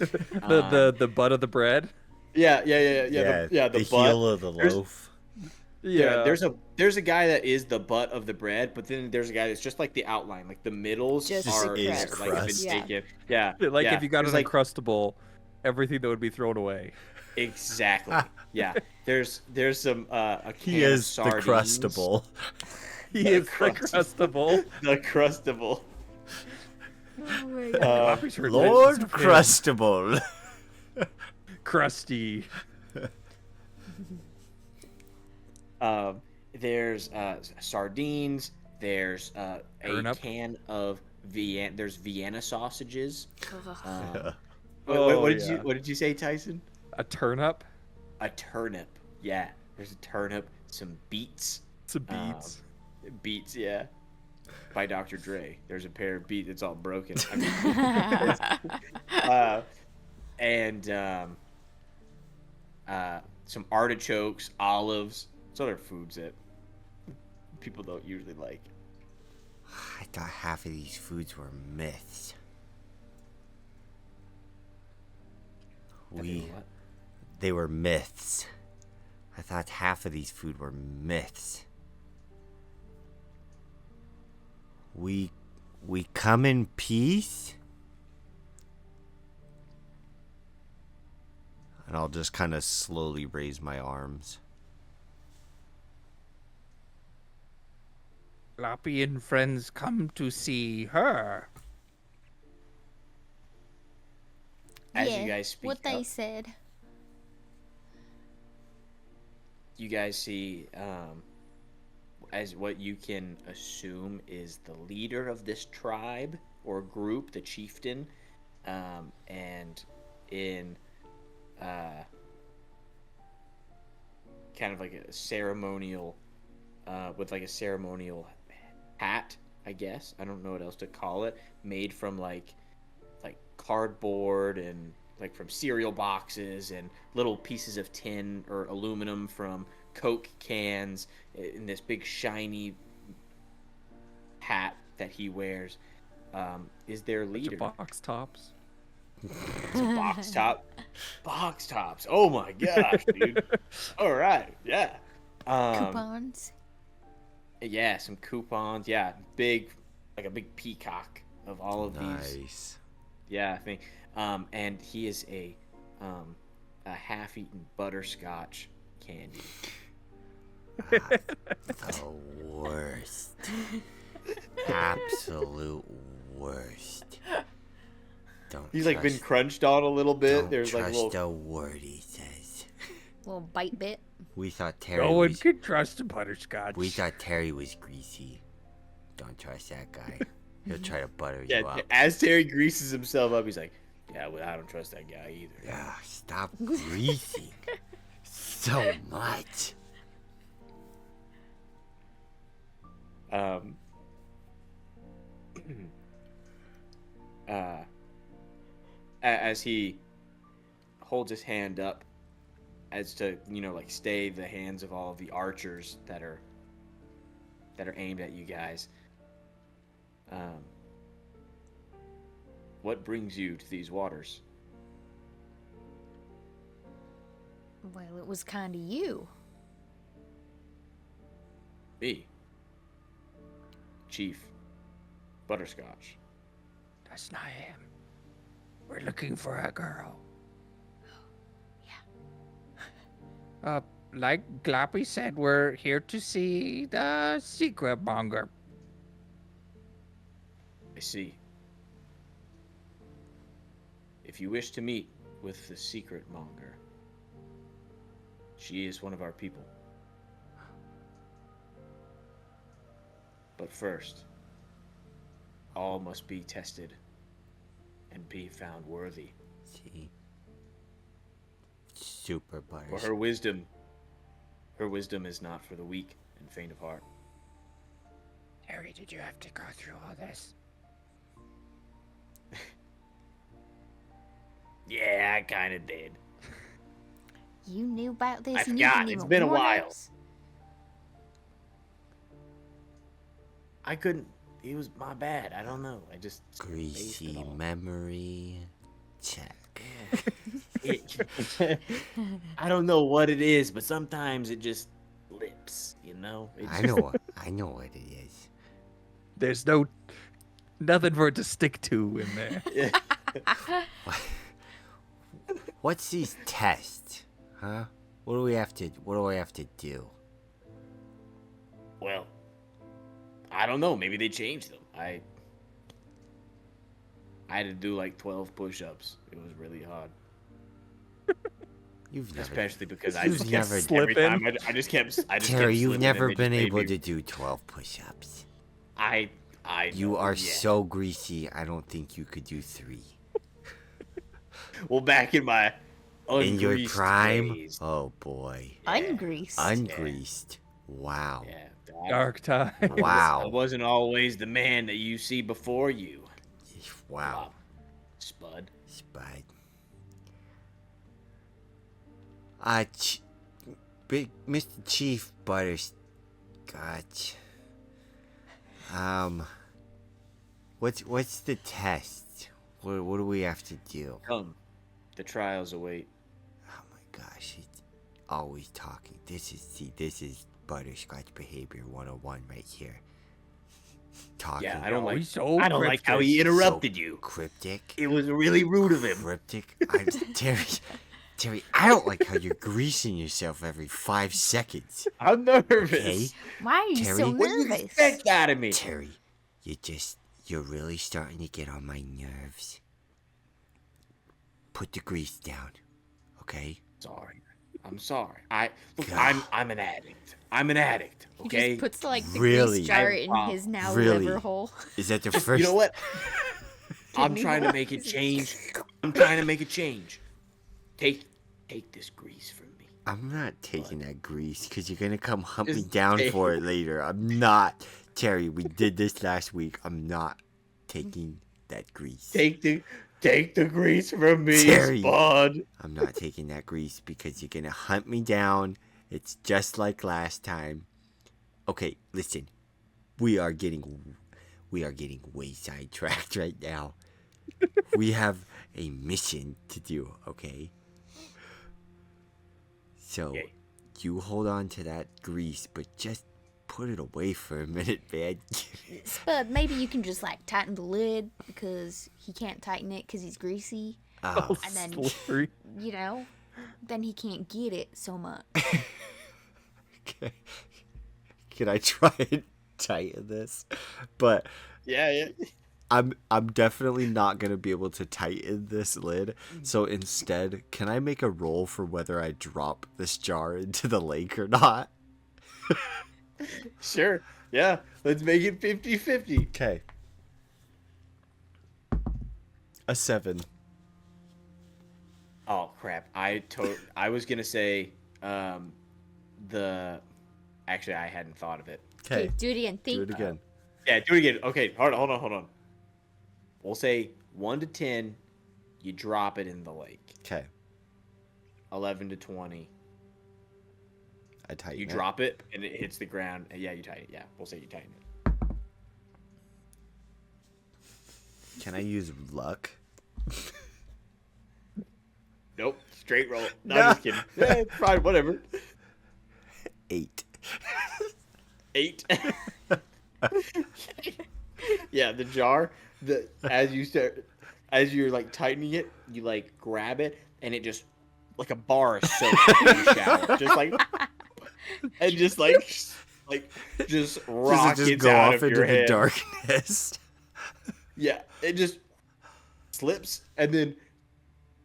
The butt of the bread. Yeah. The butt. heel of the loaf. Yeah, there's a guy that is the butt of the bread, but then there's a guy that's just like the outline, like the middles Just are is like have been crust. taken. Yeah, Like yeah. if you got an There's, like, Uncrustable, everything that would be thrown away. exactly. Yeah, there's some a can He of is the sardines. crustable. He The is the Crustable. Crustable. The crustable. Oh my god. Floppy's heard Lord mentions of him. Crustable. Crusty. There's sardines. There's a Turnip. can of Vienna. There's Vienna sausages. Ugh. What did you say, Tyson? A turnip. A turnip. Yeah, there's a turnip. Some beets. Some beets. Beets, yeah. By Dr. Dre. There's a pair of beets. It's all broken. I mean, some artichokes, olives. Some other foods that people don't usually like. I thought half of these foods were myths. They were myths. I thought half of these food were myths. We We come in peace? And I'll just kind of slowly raise my arms. Gloppy and friends come to see her. As yeah, you guys speak what they up, said. you guys see as what you can assume is the leader of this tribe or group, the chieftain, and in kind of like a ceremonial with like a ceremonial hat, I guess. I don't know what else to call it, made from like cardboard and like from cereal boxes and little pieces of tin or aluminum from Coke cans in this big shiny hat that he wears, is their Bunch of leader. box tops. It's a box top. Box tops. Oh my gosh, dude. All right. Yeah. Coupons. Yeah, some coupons. Yeah, big, like a big peacock of all of these. Nice. Yeah, I think. And he is a half-eaten butterscotch candy. The worst. Absolute worst. Don't He's like been trust- crunched on a little bit. Don't There's like a trust little. a word he says. Little bite bit. We thought Terry No one was. could trust a butterscotch. We thought Terry was greasy. Don't trust that guy. He'll try to butter Yeah, you up. as Terry greases himself up, he's like, "Yeah, well, I don't trust that guy either." Yeah, stop greasing so much. Um. As he holds his hand up, as to like stay the hands of all of the archers that are aimed at you guys. What brings you to these waters? Well, it was kind of you. Me, Chief Butterscotch. That's not him. We're looking for a girl. Yeah. Like Gloppy said, we're here to see the secret monger. I see. If you wish to meet with the secret monger, she is one of our people. But first, all must be tested and be found worthy. See? Super For butters. her wisdom is not for the weak and faint of heart. Harry, did you have to go through all this? Yeah, I kind of did. You knew about this. I and you forgot. didn't It's even been a warn while. us? I couldn't. It was my bad. I don't know. I just spaced it Greasy all. memory. Check. I don't know what it is, but sometimes it just slips, you know? It I just- know. I know what it is. There's nothing for it to stick to in there. What's these tests? Huh? What do I have to do? Well, I don't know. Maybe they changed them. I had to do like 12 push-ups. It was really hard, You've never especially because I You've just never- kept every Slipping. time I just kept. Terry, you've slipping, never and they been just made able me- to do 12 push-ups. I. You know, are yeah. so greasy, I don't think you could do 3. Well, back in my In your ungreased prime? days. Oh boy. Ungreased. Ungreased. Wow. Yeah. Dark time. I Wow. wasn't always the man that you see before you. Wow. Spud. Spud. Big Mr. Chief Butterscotch. What's the test? What do we have to do? Come. The trials await. Oh my gosh, he's always talking. This is Butterscotch behavior 101 right here. talking. Yeah, I don't like. he's so I don't like how he cryptic. interrupted you. Cryptic. It was really rude of him. Cryptic. Terry, I don't like how you're greasing yourself every 5 seconds. I'm nervous. Okay? Why are you so Terry? What do you nervous? expect out of me? Terry, you're really starting to get on my nerves. Put the grease down, okay? Sorry. I'm sorry. Look, God. I'm an addict. I'm an addict. Okay. He just puts like the Really? grease jar I in have his now really? liver hole. Is that the first? You know what? I'm Kidney trying to hole? make a change. I'm trying to make a change. Take this grease from me. I'm not taking that grease because you're gonna come hunt me Just down take for it later. I'm not. Terry, we did this last week. I'm not taking that grease. Take the grease from me, Terry. Spud. I'm not taking that grease because you're gonna hunt me down. It's just like last time. Okay, listen. We are getting way sidetracked right now. We have a mission to do, okay? So, Okay. you hold on to that grease, but just put it away for a minute, man. Spud, maybe you can just like tighten the lid because he can't tighten it because he's greasy. Oh, And then, Slippery. you know, then he can't get it so much. okay. Can I try and tighten this? But Yeah. I'm definitely not gonna be able to tighten this lid. So instead, can I make a roll for whether I drop this jar into the lake or not? Sure. Yeah. Let's make it 50-50. Okay. A 7. Oh crap! I was gonna say Actually, I hadn't thought of it. Okay. Do it again. Do Think. it again. Yeah, do it again. Okay, hold on. We'll say 1 to 10, you drop it in the lake. Okay. 11 to 20, I tighten you it. drop it and it hits the ground. Yeah, you tighten it. Yeah, we'll say you tighten it. Can I use luck? Nope, straight roll. No, I'm just kidding. Yeah, it's fine, whatever. 8. 8. Yeah, the jar. As you're like tightening it, you like grab it and it just like a bar of soap in the shower, just like and just rockets Does it just go out off of into your the head. darkness? Yeah, it just slips, and then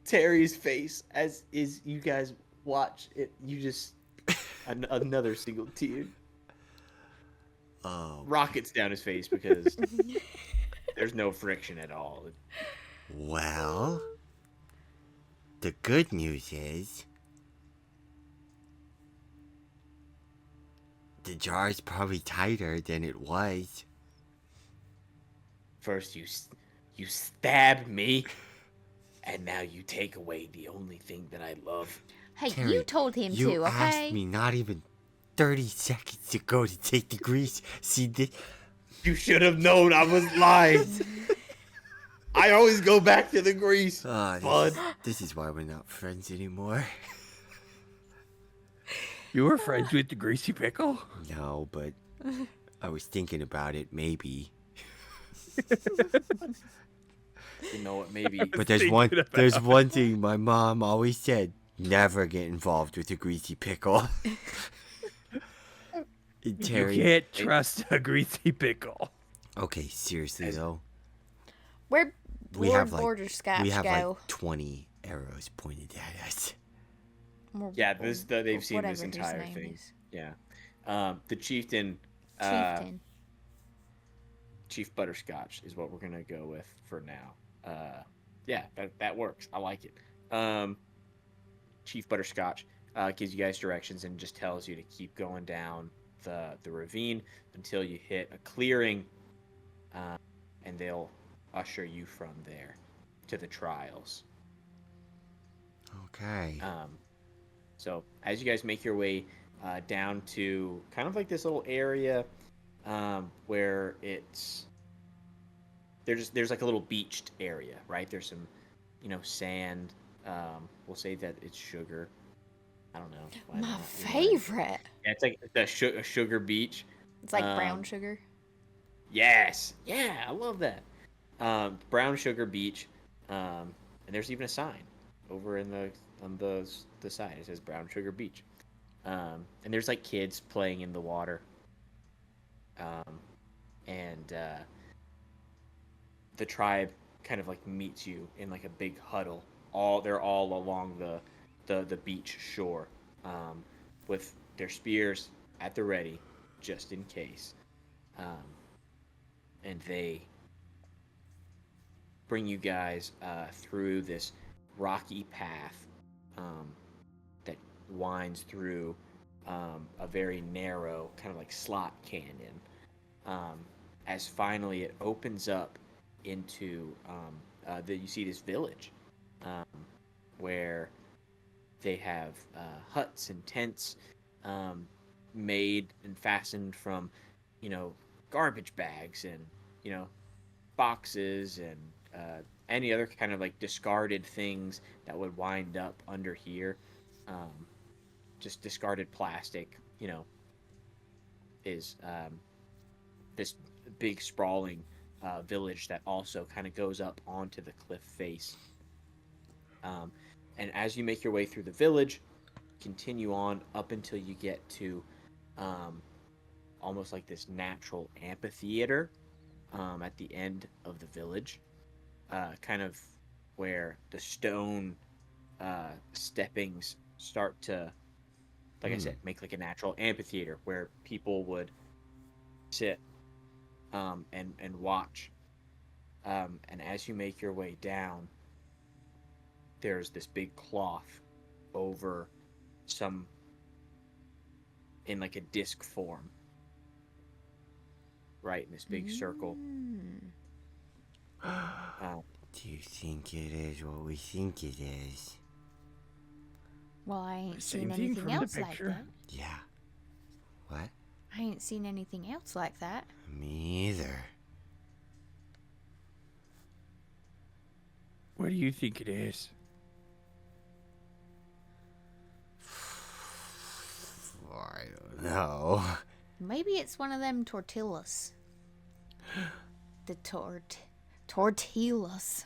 Terry's face as you guys watch it, you just another single tear Oh. rockets down his face because there's no friction at all. Well, the good news is the jar is probably tighter than it was. First you stab me, and now you take away the only thing that I love. Hey, Terry, you told him You to, okay? asked me not even 30 seconds ago to take the grease. See, You should have known I was lying. I always go back to the grease. Bud. this is why we're not friends anymore. You were friends with the Greasy Pickle? No, but I was thinking about it, maybe. You know what? Maybe. But there's one thing my mom always said: never get involved with a greasy pickle. Terry, You can't trust a Greasy Pickle. okay, seriously though, Where'd we Lord have Borderskotch like go? 20 arrows pointed at us. Yeah, they've seen Whatever this his entire name thing. is. Yeah. The chieftain. Chieftain. Chief Butterscotch is what we're gonna go with for now. Yeah, that works. I like it. Chief Butterscotch gives you guys directions and just tells you to keep going down the ravine until you hit a clearing, and they'll usher you from there to the trials. Okay. So as you guys make your way down to kind of like this little area where there's like a little beached area, right? There's some, sand. We'll say that it's sugar. I don't know. Why My not? favorite. Yeah, it's like a sugar beach. It's like Um, brown sugar. Yes. Yeah, I love that. Brown Sugar Beach. And there's even a sign over in the side. It says Brown Sugar Beach. And there's like kids playing in the water. Um, and the tribe kind of like meets you in like a big huddle. They're all along the beach shore, with their spears at the ready, just in case. Um, and they bring you guys through this rocky path um, that winds through a very narrow kind of like slot canyon. Um, as finally it opens up into you see this village um, where they have huts and tents um, made and fastened from, you know, garbage bags and, you know, boxes and any other kind of like discarded things that would wind up under here. Um, just discarded plastic, you know, is this big sprawling village that also kind of goes up onto the cliff face. Um, and as you make your way through the village, continue on up until you get to um, almost like this natural amphitheater at the end of the village, kind of where the stone steppings start to, like I said, make like a natural amphitheater where people would sit and watch. And as you make your way down, there's this big cloth over some in like a disc form, right in this big circle. Do you think it is what we think it is? Well, I ain't Same seen thing anything from the else like picture. that. Yeah. What? I ain't seen anything else like that. Me either. What do you think it is? I don't know. Maybe it's one of them tortillas. The tortillas.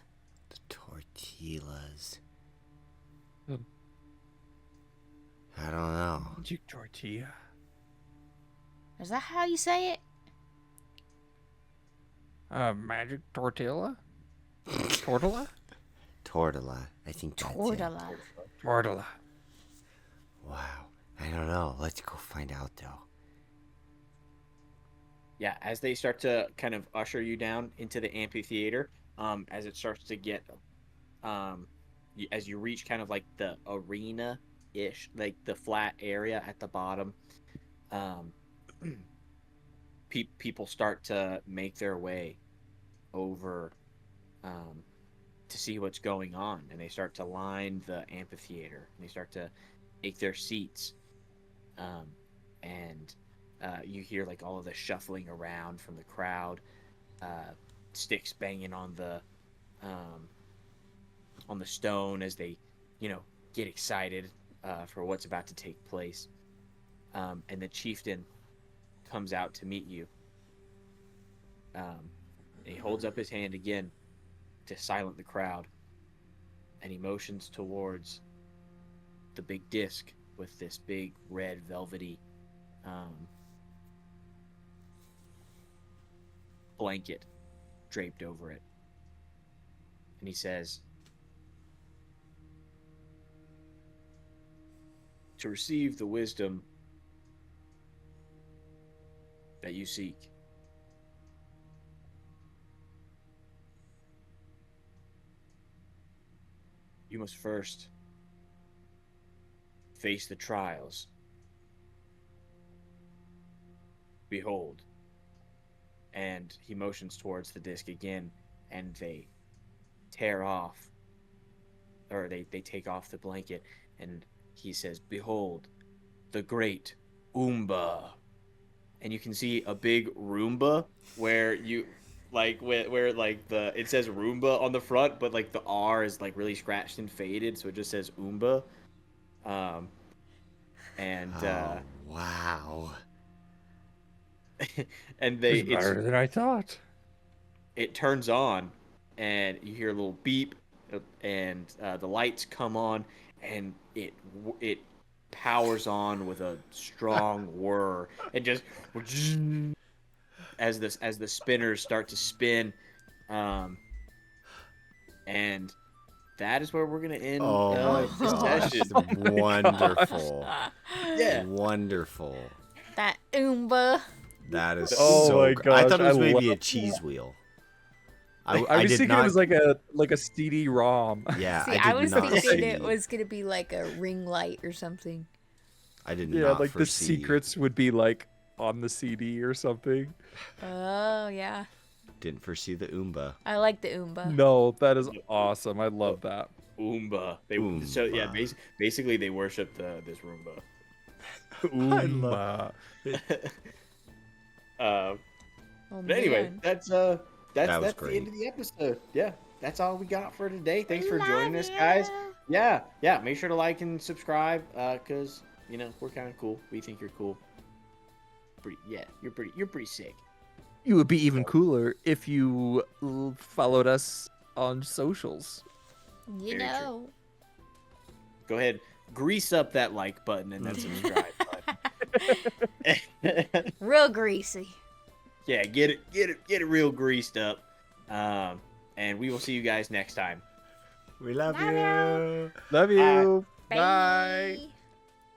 The tortillas. Hmm. I don't know. Magic tortilla. Is that how you say it? Magic tortilla? Tortilla? Tortilla. I think that's it. Tortilla. Tortilla. Wow. I don't know. Let's go find out though. Yeah, as they start to kind of usher you down into the amphitheater, as it starts to get, as you reach kind of like the arena-ish, like the flat area at the bottom, people start to make their way over to see what's going on, and they start to line the amphitheater, and they start to take their seats, and you hear like all of the shuffling around from the crowd, sticks banging on the stone as they, you know, get excited for what's about to take place. And the chieftain comes out to meet you. He holds up his hand again to silence the crowd, and he motions towards the big disc with this big red velvety blanket draped over it. And he says, "To receive the wisdom that you seek, you must first face the trials. Behold." And he motions towards the disc again, and they tear off, or they take off the blanket, and he says, "Behold, the great Oomba." And you can see a big Roomba where you, like, where like it says Roomba on the front, but like the R is like really scratched and faded, so it just says Oomba. Oh, wow. and It's better than I thought. it turns on, and you hear a little beep, and the lights come on, and it powers on with a strong whir, and just as the spinners start to spin, and that is where we're gonna end Oh my this gosh. session. Wonderful. Yeah. Wonderful. That Oomba. That is Oh so my good. I thought it gosh, was I maybe a love cheese wheel. I I was did thinking not. it was like a CD-ROM. Yeah, See, I I did was not thinking see. it was gonna be like a ring light or something. I did Yeah, not like the foresee. secrets would be like on the CD or something. Oh yeah, Didn't foresee the Oomba. I like the Oomba. No, that is awesome. I love that. Oomba. So yeah, Oomba. basically they worship this Roomba. Oomba. Oh, But anyway, man. that's That was the end great. of the episode. Yeah, that's all we got for today. Thanks for Love joining us, ya. guys. Yeah. Make sure to like and subscribe, cause we're kind of cool. We think you're cool. You're pretty sick. You would be even cooler if you followed us on socials. You Very true. know. Go ahead, grease up that like button and then subscribe button. Real greasy. Yeah, get it real greased up. And we will see you guys next time. We love Love you. Love you. Bye. Bye.